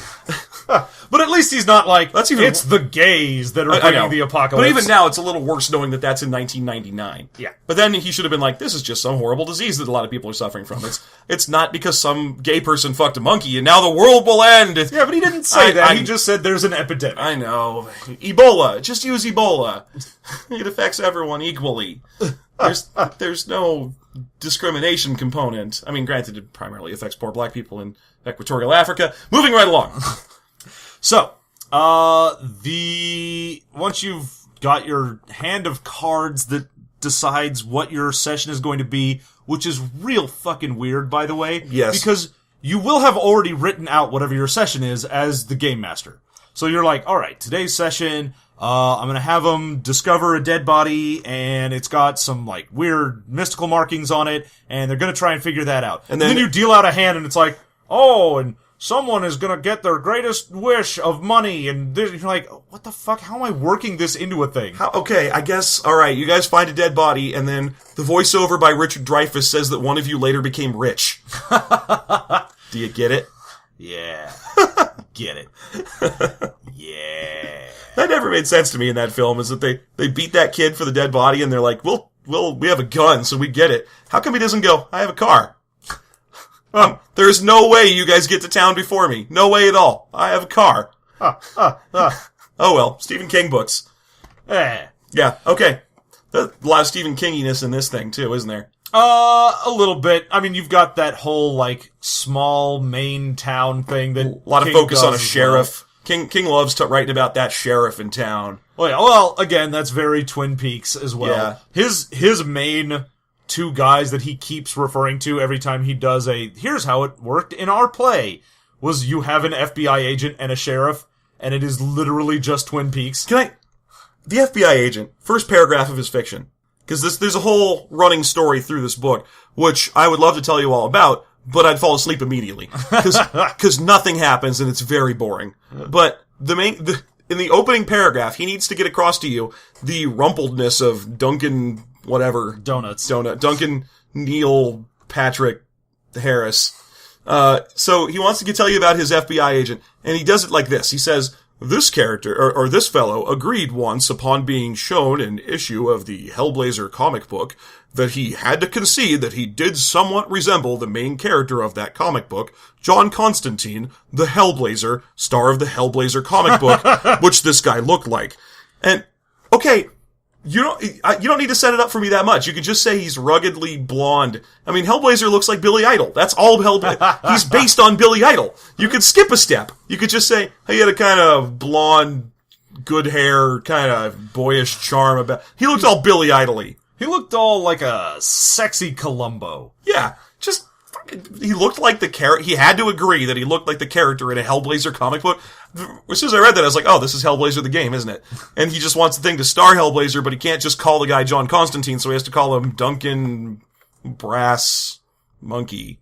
But at least he's not like, it's the gays that are bringing the apocalypse. But even now, it's a little worse knowing that that's in 1999. Yeah. But then he should have been like, this is just some horrible disease that a lot of people are suffering from. It's not because some gay person fucked a monkey and now the world will end. Yeah, but he didn't say that. He just said there's an epidemic. I know. Ebola. Just use Ebola. It affects everyone equally. There's no discrimination component. I mean, granted, it primarily affects poor black people in Equatorial Africa. Moving right along. So, once you've got your hand of cards that decides what your session is going to be, which is real fucking weird, by the way. Yes. Because you will have already written out whatever your session is as the game master. So you're like, alright, today's session, I'm gonna have them discover a dead body, and it's got some, like, weird mystical markings on it, and they're gonna try and figure that out. And then you deal out a hand, and it's like, oh, and someone is gonna get their greatest wish of money, and you're like, what the fuck? How am I working this into a thing? Okay, I guess, alright, you guys find a dead body, and then the voiceover by Richard Dreyfuss says that one of you later became rich. Do you get it? Yeah. Get it. Yeah. That never made sense to me in that film, is that they beat that kid for the dead body, and they're like, we have a gun, so we get it. How come he doesn't go, I have a car? There's no way you guys get to town before me. No way at all. I have a car. Oh well, Stephen King books. Yeah, okay. A lot of Stephen Kinginess in this thing, too, isn't there? A little bit. I mean, you've got that whole, like, small main town thing that a lot of focus on a sheriff. King loves writing about that sheriff in town. Well, again, that's very Twin Peaks as well. Yeah. His main 2 guys that he keeps referring to every time he does here's how it worked in our play, was you have an FBI agent and a sheriff, and it is literally just Twin Peaks. The FBI agent, first paragraph of his fiction, because there's a whole running story through this book, which I would love to tell you all about, but I'd fall asleep immediately. Because nothing happens and it's very boring. But in the opening paragraph, he needs to get across to you the rumpledness of Duncan whatever. Duncan Neil Patrick Harris. So he wants to tell you about his FBI agent, and he does it like this. He says, this character, or this fellow, agreed once upon being shown an issue of the Hellblazer comic book that he had to concede that he did somewhat resemble the main character of that comic book, John Constantine, the Hellblazer, star of the Hellblazer comic book, which this guy looked like. And, okay, you don't need to set it up for me that much. You could just say he's ruggedly blonde. I mean, Hellblazer looks like Billy Idol. That's all Hellblazer. He's based on Billy Idol. You could skip a step. You could just say, he had a kind of blonde, good hair, kind of boyish charm about. He looked all Billy Idol-y. He looked all like a sexy Columbo. Yeah, just he looked like the character. He had to agree that he looked like the character in a Hellblazer comic book. As soon as I read that, I was like, oh, this is Hellblazer the game, isn't it? And he just wants the thing to star Hellblazer, but he can't just call the guy John Constantine, so he has to call him Duncan Brass Monkey.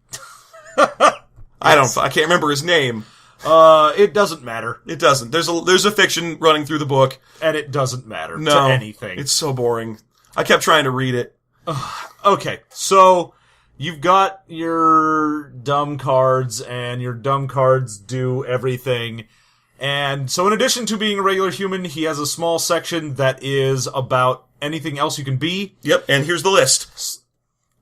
I can't remember his name. It doesn't matter. It doesn't. There's a fiction running through the book. And it doesn't matter to anything. It's so boring. I kept trying to read it. Okay, so you've got your dumb cards, and your dumb cards do everything. And so in addition to being a regular human, he has a small section that is about anything else you can be. Yep, and here's the list.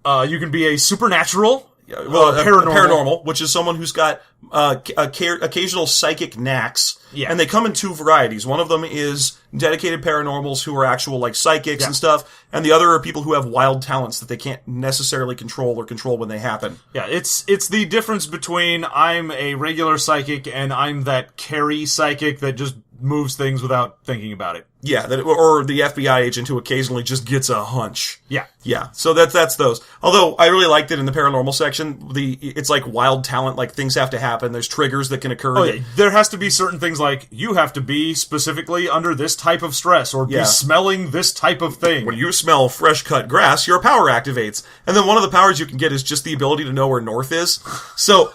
You can be a supernatural. Paranormal, which is someone who's got occasional psychic knacks. Yeah. And they come in two varieties. One of them is dedicated paranormals who are actual, like, psychics and stuff, and the other are people who have wild talents that they can't necessarily control when they happen. Yeah, it's the difference between I'm a regular psychic and I'm that Carrie psychic that just moves things without thinking about it. Yeah, or the FBI agent who occasionally just gets a hunch. Yeah. Yeah, so that's those. Although, I really liked it in the paranormal section. It's like wild talent, like things have to happen. There's triggers that can occur. Oh, yeah. There has to be certain things like, you have to be specifically under this type of stress, or be smelling this type of thing. When you smell fresh cut grass, your power activates. And then one of the powers you can get is just the ability to know where north is. So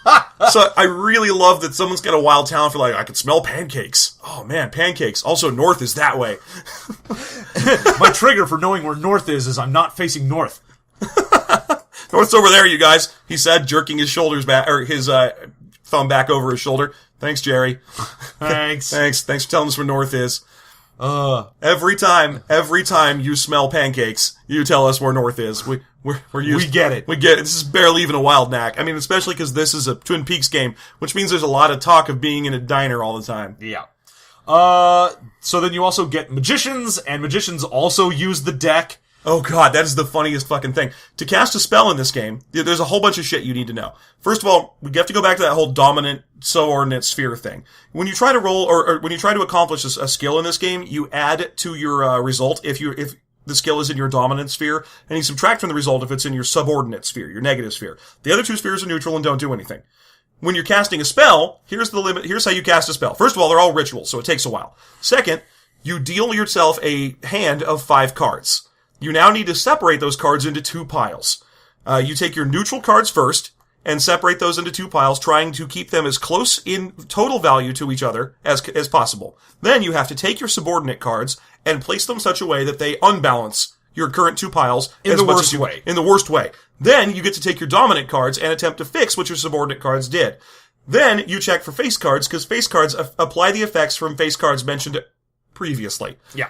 I really love that someone's got a wild talent for, like, I can smell pancakes. Oh man, pancakes. Also, north is that way. My trigger for knowing where north is I'm not facing north. North's over there, you guys, he said, jerking his shoulders back, or his thumb back over his shoulder. Thanks, Jerry. Thanks. Thanks for telling us where north is. Every time you smell pancakes, you tell us where north is. We get it. We get it. This is barely even a wild knack. I mean, especially because this is a Twin Peaks game, which means there's a lot of talk of being in a diner all the time. Yeah. So then you also get magicians, and magicians also use the deck. Oh god, that is the funniest fucking thing. To cast a spell in this game, there's a whole bunch of shit you need to know. First of all, we have to go back to that whole dominant, subordinate sphere thing. When you try to roll, or when you try to accomplish a skill in this game, you add to your result if the skill is in your dominant sphere, and you subtract from the result if it's in your subordinate sphere, your negative sphere. The other two spheres are neutral and don't do anything. When you're casting a spell, here's the limit. Here's how you cast a spell. First of all, they're all rituals, so it takes a while. Second, you deal yourself a hand of 5 cards. You now need to separate those cards into 2 piles. You take your neutral cards first, and separate those into 2 piles, trying to keep them as close in total value to each other as possible. Then you have to take your subordinate cards and place them such a way that they unbalance your current 2 piles in the worst way. In the worst way. Then you get to take your dominant cards and attempt to fix what your subordinate cards did. Then you check for face cards, because face cards apply the effects from face cards mentioned previously. Yeah.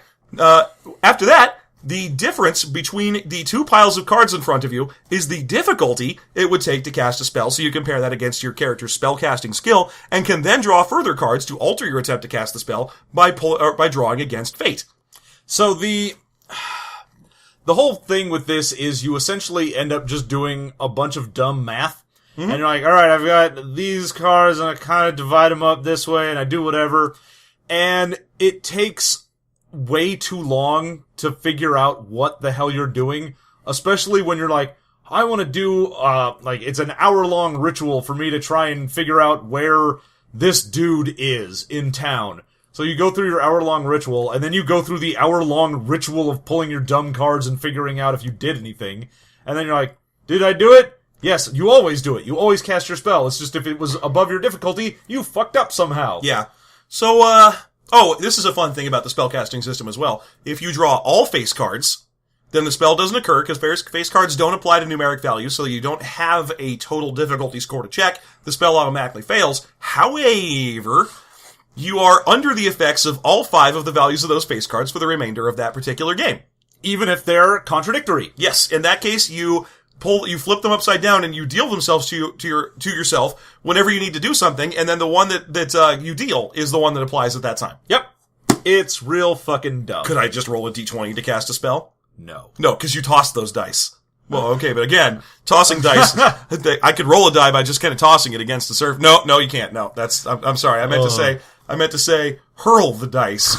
After that, the difference between the 2 piles of cards in front of you is the difficulty it would take to cast a spell, so you compare that against your character's spellcasting skill, and can then draw further cards to alter your attempt to cast the spell by drawing against fate. So the whole thing with this is you essentially end up just doing a bunch of dumb math, and you're like, alright, I've got these cards, and I kind of divide them up this way, and I do whatever, and it takes way too long to figure out what the hell you're doing, especially when you're like, I want to do, it's an hour-long ritual for me to try and figure out where this dude is in town. So you go through your hour-long ritual, and then you go through the hour-long ritual of pulling your dumb cards and figuring out if you did anything, and then you're like, did I do it? Yes, you always do it. You always cast your spell. It's just if it was above your difficulty, you fucked up somehow. Yeah. So, this is a fun thing about the spellcasting system as well. If you draw all face cards, then the spell doesn't occur, because face cards don't apply to numeric values, so you don't have a total difficulty score to check. The spell automatically fails. However, you are under the effects of all 5 of the values of those face cards for the remainder of that particular game. Even if they're contradictory. Yes, in that case, you flip them upside down and you deal themselves to yourself whenever you need to do something, and then the one that you deal is the one that applies at that time. Yep. It's real fucking dumb. Could I just roll a d20 to cast a spell? No. No, because you tossed those dice. Well, okay, but again, tossing dice, I could roll a die by just kind of tossing it against the surface. No, you can't. No, I'm sorry. I meant to say, hurl the dice.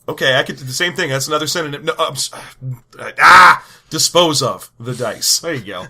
Okay, I could do the same thing. That's another synonym. No, dispose of the dice. There you go.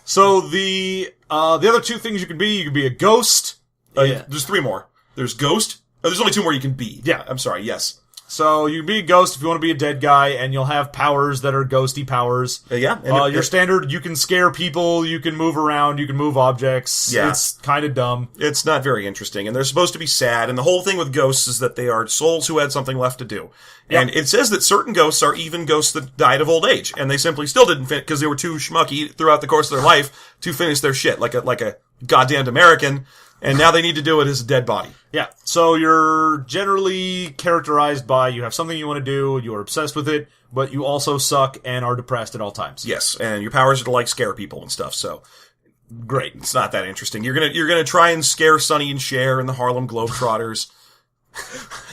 So the other 2 things you can be a ghost. There's 3 more. There's ghost. Oh, there's only 2 more you can be. Yeah. I'm sorry, yes. So you can be a ghost if you want to be a dead guy, and you'll have powers that are ghosty powers. Your standard, you can scare people, you can move around, you can move objects. Yeah. It's kind of dumb. It's not very interesting, and they're supposed to be sad, and the whole thing with ghosts is that they are souls who had something left to do. Yep. And it says that certain ghosts are even ghosts that died of old age, and they simply still didn't fit because they were too schmucky throughout the course of their life to finish their shit, like a goddamned American. And now they need to do it as a dead body. Yeah. So you're generally characterized by you have something you want to do, you're obsessed with it, but you also suck and are depressed at all times. Yes, and your powers are to, like, scare people and stuff, so great. It's not that interesting. You're gonna try and scare Sonny and Cher and the Harlem Globetrotters.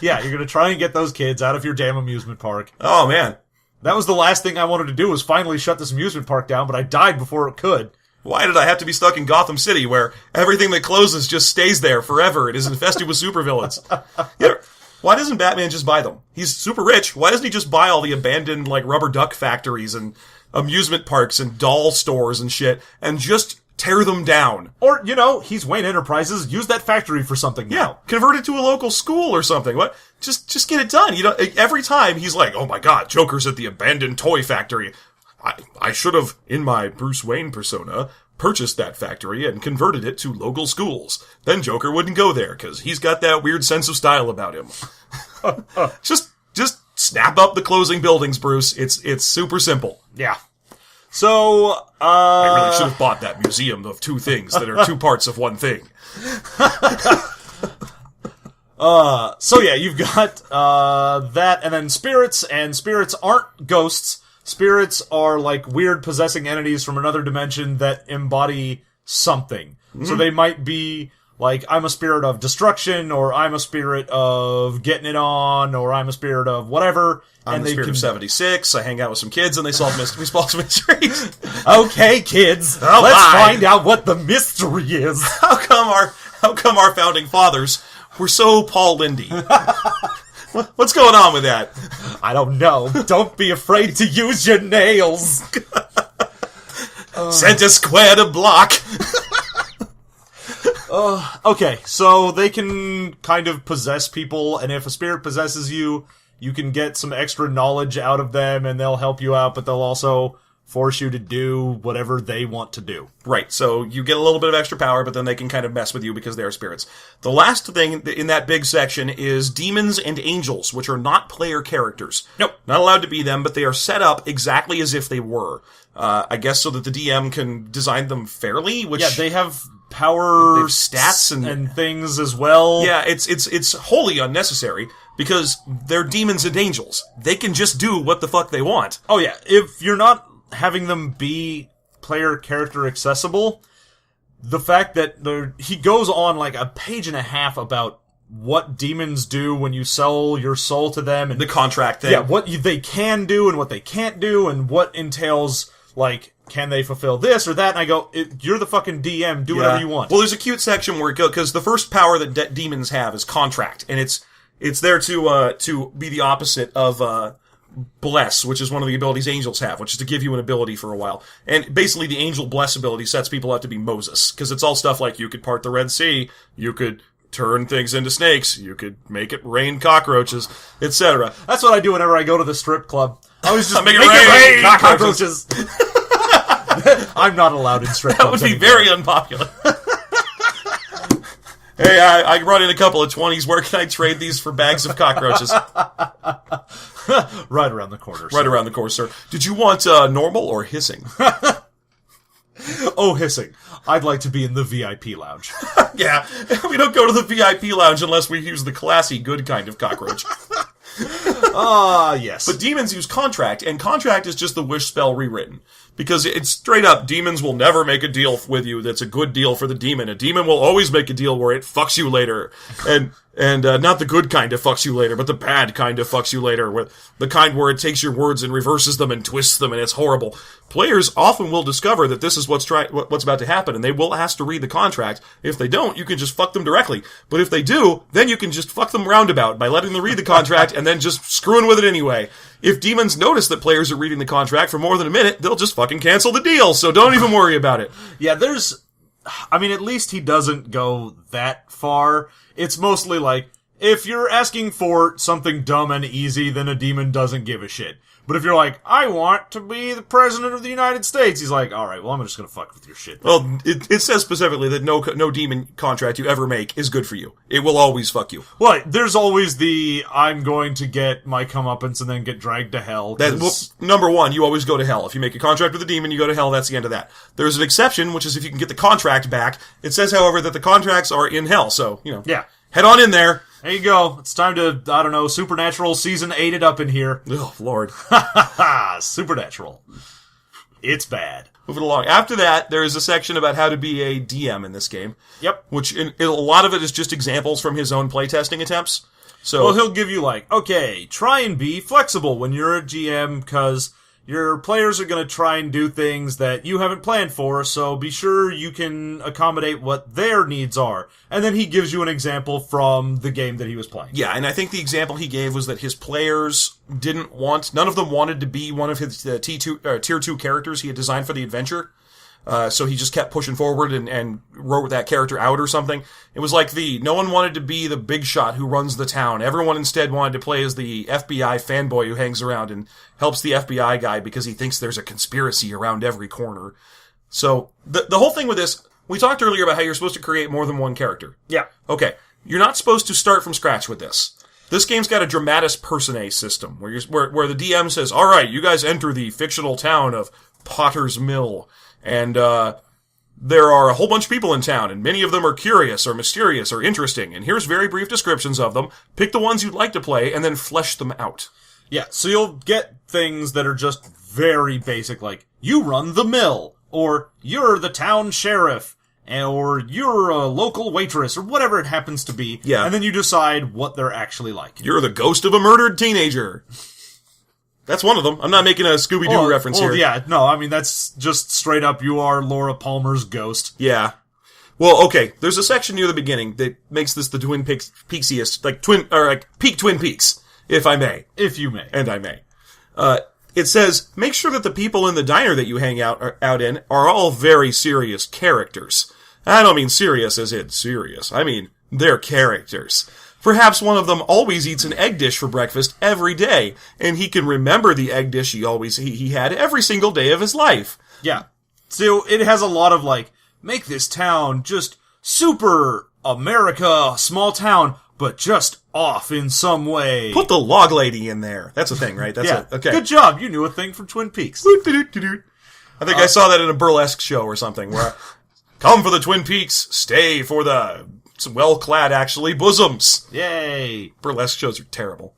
Yeah, you're gonna try and get those kids out of your damn amusement park. Oh, man. That was the last thing I wanted to do, was finally shut this amusement park down, but I died before it could. Why did I have to be stuck in Gotham City, where everything that closes just stays there forever? It is infested with supervillains. Yeah. Why doesn't Batman just buy them? He's super rich. Why doesn't he just buy all the abandoned, like, rubber duck factories and amusement parks and doll stores and shit, and just tear them down? Or, he's Wayne Enterprises. Use that factory for something now. Yeah, convert it to a local school or something. What? Just get it done. Every time he's like, oh my god, Joker's at the abandoned toy factory. I should have, in my Bruce Wayne persona, purchased that factory and converted it to local schools. Then Joker wouldn't go there, because he's got that weird sense of style about him. Just snap up the closing buildings, Bruce. It's super simple. Yeah. So, I really should have bought that museum of 2 things that are 2 parts of one thing. So yeah, you've got, that, and then spirits, and spirits aren't ghosts. Spirits are like weird possessing entities from another dimension that embody something. Mm-hmm. So they might be like, I'm a spirit of destruction, or I'm a spirit of getting it on, or I'm a spirit of whatever. I'm the spirit of 76. I hang out with some kids and they solve mysteries. Okay, kids, let's find out what the mystery is. How come our founding fathers were so Paul Lindy? What's going on with that? I don't know. Don't be afraid to use your nails. Center square to block. Okay, so they can kind of possess people, and if a spirit possesses you, you can get some extra knowledge out of them, and they'll help you out, but they'll also force you to do whatever they want to do. Right, so you get a little bit of extra power, but then they can kind of mess with you because they're spirits. The last thing in that big section is demons and angels, which are not player characters. Nope. Not allowed to be them, but they are set up exactly as if they were. I guess so that the DM can design them fairly, which... Yeah, they have power stats and things as well. Yeah, it's wholly unnecessary, because they're demons and angels. They can just do what the fuck they want. Oh yeah, if you're not having them be player character accessible, the fact that he goes on like a page and a half about what demons do when you sell your soul to them, and the contract thing. Yeah, what they can do and what they can't do, and what entails, like, can they fulfill this or that? And I go, you're the fucking DM, do whatever you want. Well, there's a cute section where it goes, because the first power that demons have is contract, and it's there to be the opposite of bless, which is one of the abilities angels have, which is to give you an ability for a while. And basically the angel bless ability sets people up to be Moses, because it's all stuff like you could part the Red Sea, you could turn things into snakes, you could make it rain cockroaches, etc. That's what I do whenever I go to the strip club. I always just make it rain cockroaches. I'm not allowed in strip That would be very unpopular. Hey, I brought in a couple of 20s. Where can I trade these for bags of cockroaches? Right around the corner. Right around the corner, sir. Did you want normal or hissing? Oh, hissing. I'd like to be in the VIP lounge. Yeah, we don't go to the VIP lounge unless we use the classy, good kind of cockroach. Yes. But demons use contract, and contract is just the wish spell rewritten. Because it's straight up, demons will never make a deal with you that's a good deal for the demon. A demon will always make a deal where it fucks you later. And not the good kind of fucks you later, but the bad kind of fucks you later. Where the kind where it takes your words and reverses them and twists them, and it's horrible. Players often will discover that this is what's about to happen, and they will ask to read the contract. If they don't, you can just fuck them directly. But if they do, then you can just fuck them roundabout by letting them read the contract and then just screwing with it anyway. If demons notice that players are reading the contract for more than a minute, they'll just fucking cancel the deal, so don't even worry about it. Yeah, at least he doesn't go that far. It's mostly like, if you're asking for something dumb and easy, then a demon doesn't give a shit. But if you're like, I want to be the president of the United States, he's like, alright, well, I'm just gonna fuck with your shit. Well, it says specifically that no demon contract you ever make is good for you. It will always fuck you. Well, there's always I'm going to get my comeuppance and then get dragged to hell. Number one, you always go to hell. If you make a contract with a demon, you go to hell, that's the end of that. There's an exception, which is if you can get the contract back. It says, however, that the contracts are in hell, so, Yeah. Head on in there. There you go. It's time to, Supernatural Season 8 it up in here. Oh, Lord. Supernatural. It's bad. Moving along. After that, there is a section about how to be a DM in this game. Yep. Which, a lot of it is just examples from his own playtesting attempts. So, well, he'll give you okay, try and be flexible when you're a GM, because your players are going to try and do things that you haven't planned for, so be sure you can accommodate what their needs are. And then he gives you an example from the game that he was playing. Yeah, and I think the example he gave was that his players none of them wanted to be one of his Tier 2 characters he had designed for the adventure. So he just kept pushing forward and wrote that character out or something. It was like no one wanted to be the big shot who runs the town. Everyone instead wanted to play as the FBI fanboy who hangs around and helps the FBI guy because he thinks there's a conspiracy around every corner. So the whole thing with this, we talked earlier about how you're supposed to create more than one character. Yeah. Okay. You're not supposed to start from scratch with this. This game's got a dramatis personae system where the DM says, all right, you guys enter the fictional town of Potter's Mill. And there are a whole bunch of people in town, and many of them are curious or mysterious or interesting. And here's very brief descriptions of them. Pick the ones you'd like to play, and then flesh them out. Yeah, so you'll get things that are just very basic, like, you run the mill, or you're the town sheriff, or you're a local waitress, or whatever it happens to be. Yeah. And then you decide what they're actually like. You're the ghost of a murdered teenager. That's one of them. I'm not making a Scooby-Doo reference here. Yeah, no, that's just straight up, you are Laura Palmer's ghost. Yeah. Well, okay, there's a section near the beginning that makes this the Twin Peaksiest, peak Twin Peaks, if I may. If you may. And I may. It says, make sure that the people in the diner that you hang out in are all very serious characters. I don't mean serious as in serious. I mean, they're characters. Perhaps one of them always eats an egg dish for breakfast every day, and he can remember the egg dish he had every single day of his life. Yeah. So it has a lot of make this town just super America, small town, but just off in some way. Put the log lady in there. That's a thing, right? That's okay. Good job. You knew a thing from Twin Peaks. I think I saw that in a burlesque show or something where come for the Twin Peaks, stay for the well-clad, actually, bosoms. Yay. Burlesque shows are terrible.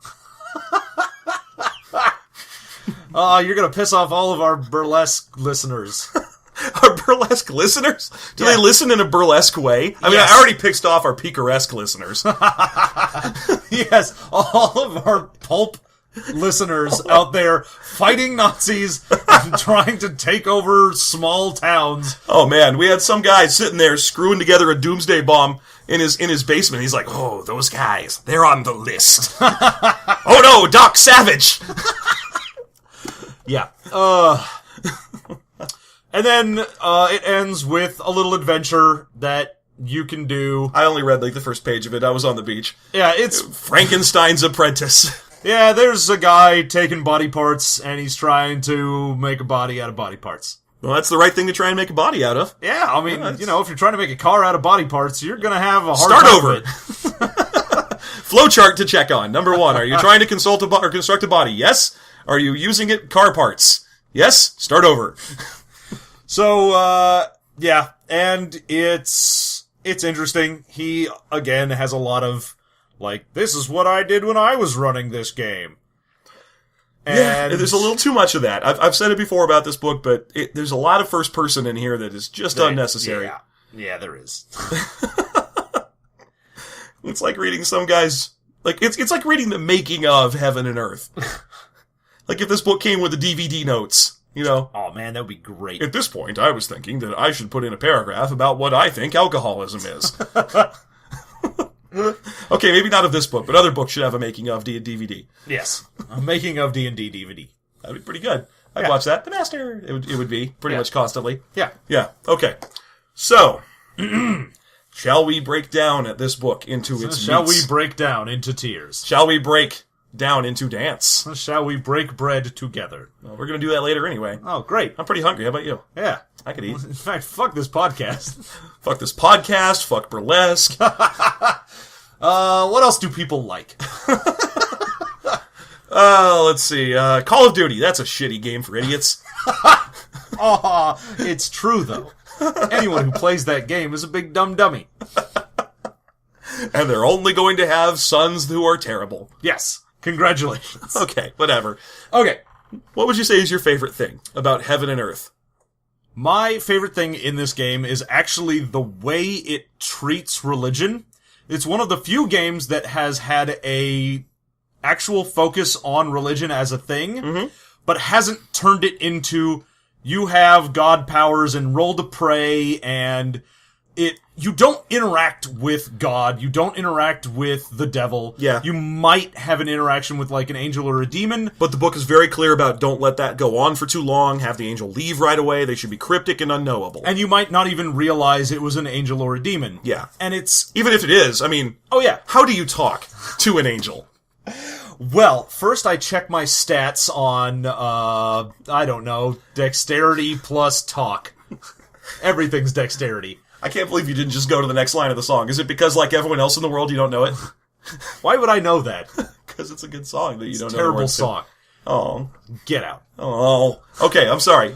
Oh, you're going to piss off all of our burlesque listeners. Our burlesque listeners? Do they listen in a burlesque way? I mean, I already pissed off our picaresque listeners. Yes, all of our pulp listeners out there fighting Nazis and trying to take over small towns. Oh man, we had some guy sitting there screwing together a doomsday bomb in his basement. He's like, oh, those guys, they're on the list. Oh no, Doc Savage! Yeah. And then it ends with a little adventure that you can do. I only read the first page of it. I was on the beach. Yeah, it's Frankenstein's apprentice. Yeah, there's a guy taking body parts, and he's trying to make a body out of body parts. Well, that's the right thing to try and make a body out of. Yeah, I mean, if you're trying to make a car out of body parts, you're going to have a hard Start time over. with it. Flowchart to check on. Number 1, are you trying to construct a body? Yes. Are you using it car parts? Yes. Start over. So, yeah, and it's interesting. He, again, has a lot of, this is what I did when I was running this game. And there's a little too much of that. I've said it before about this book, but there's a lot of first person in here that is just unnecessary. Yeah, there is. It's like reading some guys, it's like reading the making of Heaven and Earth. Like if this book came with the DVD notes, Oh man, that would be great. At this point, I was thinking that I should put in a paragraph about what I think alcoholism is. Okay, maybe not of this book, but other books should have a making of DVD. Yes, a making of D&D DVD. That'd be pretty good. I'd watch that. The Master. It would be pretty much constantly. Yeah. Yeah. Okay. So, shall we break down this book into its Shall meats? we break down into tears? Shall we break down into dance? Shall we break bread together? Well, we're going to do that later anyway. Oh, great. I'm pretty hungry. How about you? Yeah. I could eat. In fact, fuck this podcast. Fuck this podcast. Fuck burlesque. What else do people like? Let's see. Call of Duty. That's a shitty game for idiots. It's true, though. Anyone who plays that game is a big dumb dummy. And they're only going to have sons who are terrible. Yes. Congratulations. Okay, whatever. Okay. What would you say is your favorite thing about Heaven and Earth? My favorite thing in this game is actually the way it treats religion. It's one of the few games that has had a actual focus on religion as a thing, but hasn't turned it into, you have God powers and roll to pray, and you don't interact with God, you don't interact with the devil. Yeah. You might have an interaction with an angel or a demon. But the book is very clear about don't let that go on for too long, have the angel leave right away, they should be cryptic and unknowable. And you might not even realize it was an angel or a demon. Yeah. And it's... Even if it is, Oh yeah. How do you talk to an angel? Well, first I check my stats on, I don't know, dexterity plus talk. Everything's dexterity. I can't believe you didn't just go to the next line of the song. Is it because, like everyone else in the world, you don't know it? Why would I know that? Because it's a good song that you don't know. Terrible song. Oh. Get out. Oh. Okay, I'm sorry.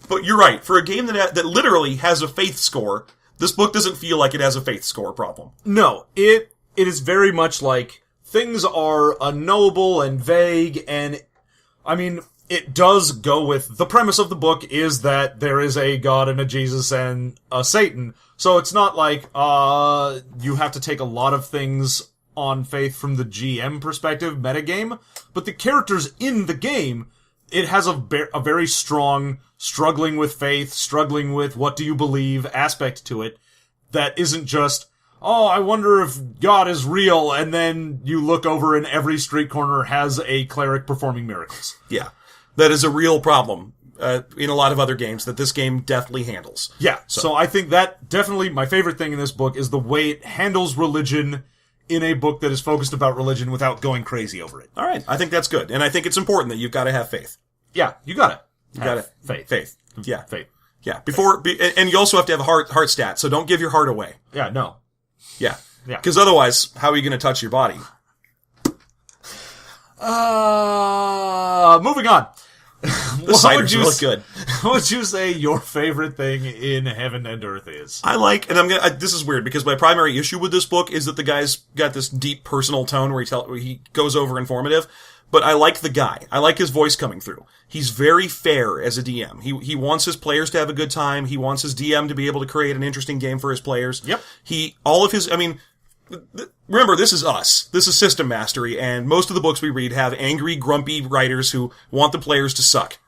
But you're right. For a game that literally has a faith score, this book doesn't feel like it has a faith score problem. No, it is very much like things are unknowable and vague, and it does go with the premise of the book is that there is a God and a Jesus and a Satan. So it's not like you have to take a lot of things on faith from the GM perspective, metagame, but the characters in the game, it has a very strong struggling with faith, struggling with what do you believe aspect to it that isn't just, oh, I wonder if God is real, and then you look over and every street corner has a cleric performing miracles. Yeah. That is a real problem in a lot of other games that this game definitely handles. Yeah, so I think that definitely my favorite thing in this book is the way it handles religion in a book that is focused about religion without going crazy over it. All right, I think that's good. And I think it's important that you've got to have faith. Yeah, you got it. You got it. Faith. Faith. Yeah. Faith. Yeah. And you also have to have a heart stat, so don't give your heart away. Yeah, no. Yeah. Yeah. Because otherwise, how are you going to touch your body? Moving on. The cider's really good. What would you say your favorite thing in Heaven and Earth is? I like, and this is weird because my primary issue with this book is that the guy's got this deep personal tone where he goes over informative, but I like the guy. I like his voice coming through. He's very fair as a DM. He wants his players to have a good time. He wants his DM to be able to create an interesting game for his players. Yep. Remember, this is us. This is System Mastery, and most of the books we read have angry, grumpy writers who want the players to suck.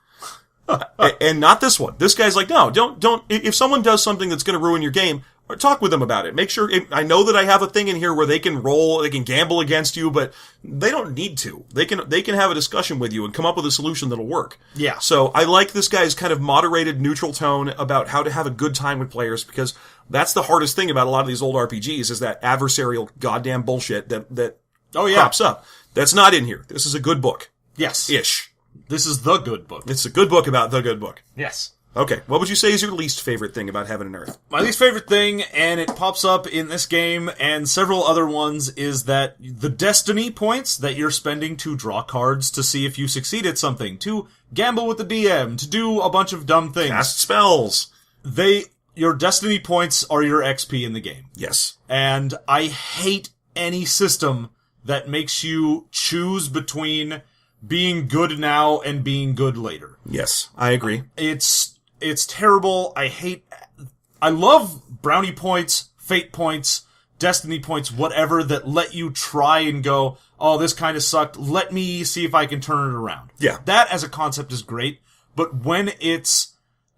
And not this one. This guy's like, no, don't, if someone does something that's going to ruin your game, talk with them about it. Make sure, I know that I have a thing in here where they can roll, they can gamble against you, but they don't need to. They can have a discussion with you and come up with a solution that'll work. Yeah. So I like this guy's kind of moderated, neutral tone about how to have a good time with players, because that's the hardest thing about a lot of these old RPGs is that adversarial goddamn bullshit that pops up. That's not in here. This is a good book. Yes. Ish. This is the good book. It's a good book about the good book. Yes. Okay, what would you say is your least favorite thing about Heaven and Earth? My least favorite thing, and it pops up in this game and several other ones, is that the destiny points that you're spending to draw cards to see if you succeed at something, to gamble with the DM, to do a bunch of dumb things. Cast spells. Your destiny points are your XP in the game. Yes. And I hate any system that makes you choose between being good now and being good later. Yes, I agree. It's terrible. I love brownie points, fate points, destiny points, whatever, that let you try and go, oh, this kind of sucked. Let me see if I can turn it around. Yeah. That as a concept is great, but when it's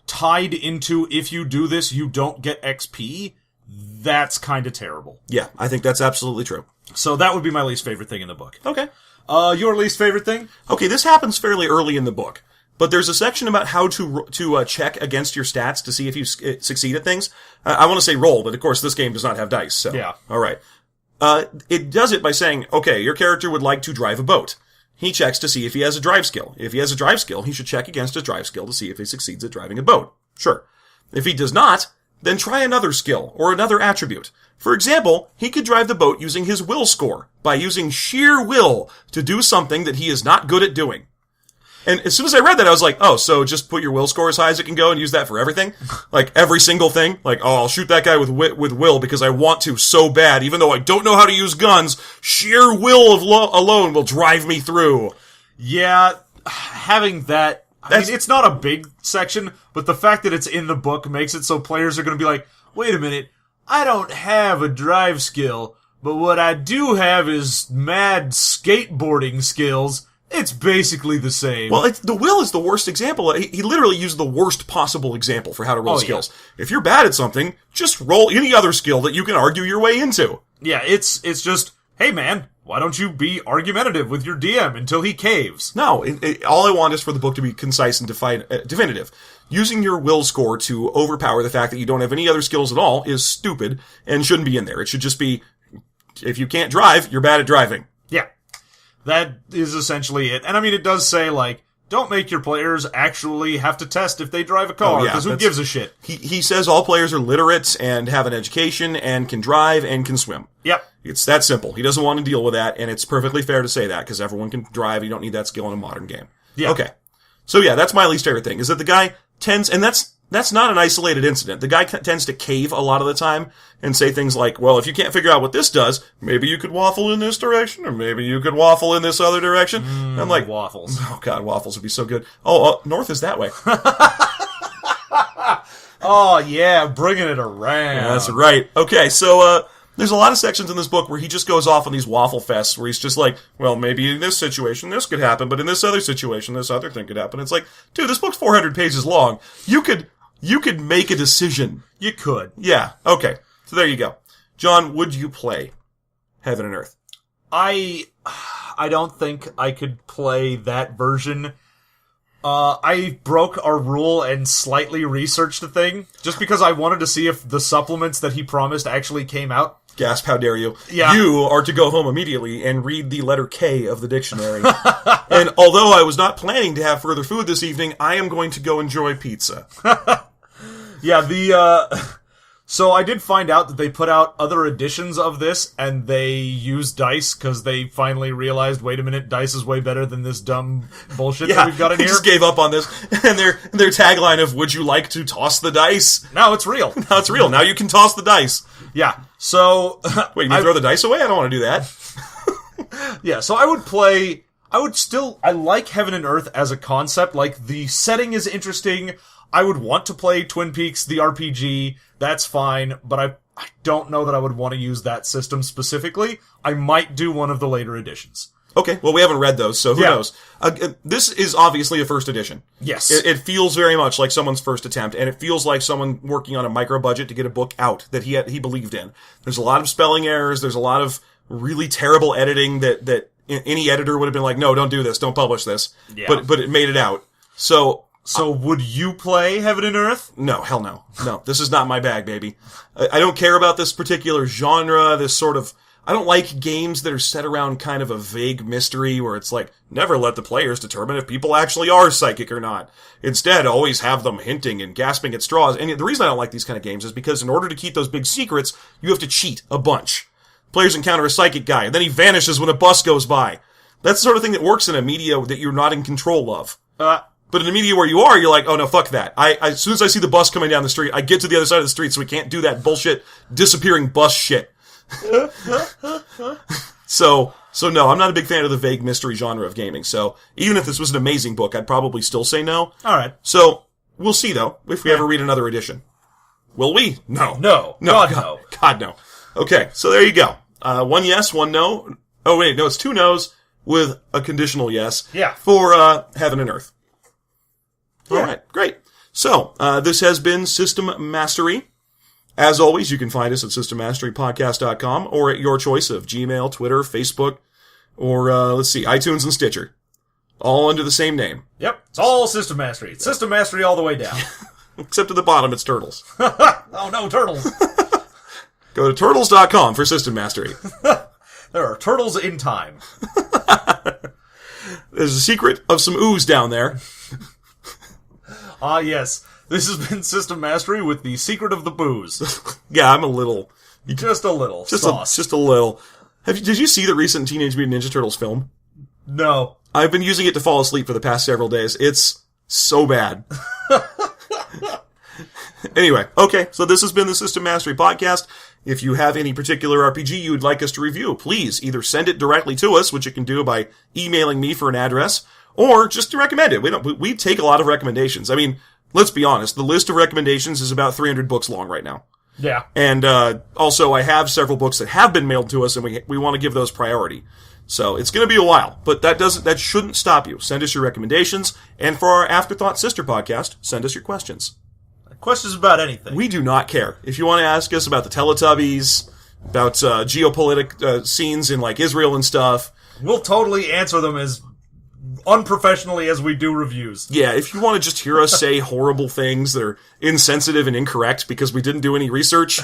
tied into, if you do this, you don't get XP, that's kind of terrible. Yeah, I think that's absolutely true. So that would be my least favorite thing in the book. Okay. Your least favorite thing? Okay, this happens fairly early in the book. But there's a section about how to check against your stats to see if you succeed at things. I want to say roll, but of course this game does not have dice, so. Yeah. Alright. It does it by saying, okay, your character would like to drive a boat. He checks to see if he has a drive skill. If he has a drive skill, he should check against his drive skill to see if he succeeds at driving a boat. Sure. If he does not, then try another skill, or another attribute. For example, he could drive the boat using his will score, by using sheer will to do something that he is not good at doing. And as soon as I read that, I was like, oh, so just put your will score as high as it can go and use that for everything? Like, every single thing? Like, oh, I'll shoot that guy with will because I want to so bad, even though I don't know how to use guns, sheer will alone will drive me through. Yeah, having that, I mean, it's not a big section, but the fact that it's in the book makes it so players are going to be like, wait a minute, I don't have a drive skill, but what I do have is mad skateboarding skills. It's basically the same. Well, the will is the worst example. He literally used the worst possible example for how to roll skills. Yeah. If you're bad at something, just roll any other skill that you can argue your way into. Yeah, it's just, hey man, why don't you be argumentative with your DM until he caves? No, all I want is for the book to be concise and definitive. Using your will score to overpower the fact that you don't have any other skills at all is stupid and shouldn't be in there. It should just be, if you can't drive, you're bad at driving. Yeah. That is essentially it. And I mean, it does say, like, don't make your players actually have to test if they drive a car, because who gives a shit? He says all players are literate and have an education and can drive and can swim. Yep. It's that simple. He doesn't want to deal with that, and it's perfectly fair to say that, because everyone can drive. You don't need that skill in a modern game. Yeah. Okay. So yeah, that's my least favorite thing, is that the guy tends, and that's not an isolated incident. The guy tends to cave a lot of the time and say things like, well, if you can't figure out what this does, maybe you could waffle in this direction, or maybe you could waffle in this other direction. I'm like, waffles. Oh god, waffles would be so good. Oh, north is that way. Oh yeah, bringing it around. Yeah, that's right. Okay, so, there's a lot of sections in this book where he just goes off on these waffle fests where he's just like, well, maybe in this situation this could happen, but in this other situation this other thing could happen. It's like, dude, this book's 400 pages long. You could make a decision. You could. Yeah, okay. So there you go. John, would you play Heaven and Earth? I don't think I could play that version. I broke our rule and slightly researched the thing, just because I wanted to see if the supplements that he promised actually came out. Gasp, how dare you. Yeah. You are to go home immediately and read the letter K of the dictionary. And although I was not planning to have further food this evening, I am going to go enjoy pizza. Yeah, so I did find out that they put out other editions of this, and they used dice, because they finally realized, wait a minute, dice is way better than this dumb bullshit that we've got in they here. Just gave up on this. And their tagline of, would you like to toss the dice? Now it's real. Now it's real. Now you can toss the dice. Yeah, so... Wait, you mean throw the dice away? I don't want to do that. Yeah, so I like Heaven and Earth as a concept. Like, the setting is interesting. I would want to play Twin Peaks, the RPG. That's fine, but I don't know that I would want to use that system specifically. I might do one of the later editions. Okay, well, we haven't read those, so who knows? This is obviously a first edition. Yes. It feels very much like someone's first attempt, and it feels like someone working on a micro-budget to get a book out that he believed in. There's a lot of spelling errors, there's a lot of really terrible editing that any editor would have been like, no, don't do this, don't publish this. Yeah. But it made it out. So would you play Heaven and Earth? No, hell no. No, this is not my bag, baby. I don't care about this particular genre, this sort of... I don't like games that are set around kind of a vague mystery where it's like, never let the players determine if people actually are psychic or not. Instead, always have them hinting and gasping at straws. And the reason I don't like these kind of games is because in order to keep those big secrets, you have to cheat a bunch. Players encounter a psychic guy, and then he vanishes when a bus goes by. That's the sort of thing that works in a media that you're not in control of. But in a media where you are, you're like, oh no, fuck that. As soon as I see the bus coming down the street, I get to the other side of the street so we can't do that bullshit disappearing bus shit. So no, I'm not a big fan of the vague mystery genre of gaming. So even if this was an amazing book, I'd probably still say no. Alright. So we'll see though, if we ever read another edition. Will we? No. No. God, no. God, no. Okay, so there you go. One yes, one no. Oh wait, no, it's 2 no's with a conditional yes. Yeah. For, Heaven and Earth. Yeah. Alright, great. So, this has been System Mastery. As always, you can find us at systemmasterypodcast.com or at your choice of Gmail, Twitter, Facebook, or, iTunes and Stitcher. All under the same name. Yep, it's all System Mastery. It's System Mastery all the way down. Except at the bottom, it's Turtles. Oh no, turtles! Go to turtles.com for System Mastery. There are turtles in time. There's a secret of some ooze down there. Ah, yes. This has been System Mastery with the secret of the booze. Yeah, I'm a little. Just a little. Sauce. Just a little. Did you see the recent Teenage Mutant Ninja Turtles film? No. I've been using it to fall asleep for the past several days. It's so bad. Anyway, okay, so this has been the System Mastery Podcast. If you have any particular RPG you would like us to review, please either send it directly to us, which you can do by emailing me for an address, or just to recommend it. We take a lot of recommendations. I mean, let's be honest, the list of recommendations is about 300 books long right now. Yeah. And also, I have several books that have been mailed to us, and we want to give those priority. So it's going to be a while, but that shouldn't stop you. Send us your recommendations, and for our Afterthought Sister podcast, send us your questions. Questions about anything. We do not care. If you want to ask us about the Teletubbies, about geopolitic scenes in like Israel and stuff, we'll totally answer them as unprofessionally as we do reviews. Yeah, if you want to just hear us say horrible things that are insensitive and incorrect because we didn't do any research,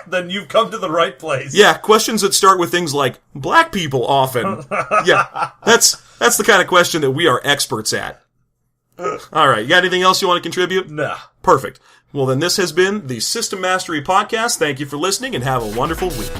then you've come to the right place. Yeah, questions that start with things like black people often. Yeah, that's the kind of question that we are experts at. All right, you got anything else you want to contribute? Nah. Perfect. Well, then this has been the System Mastery Podcast. Thank you for listening and have a wonderful week.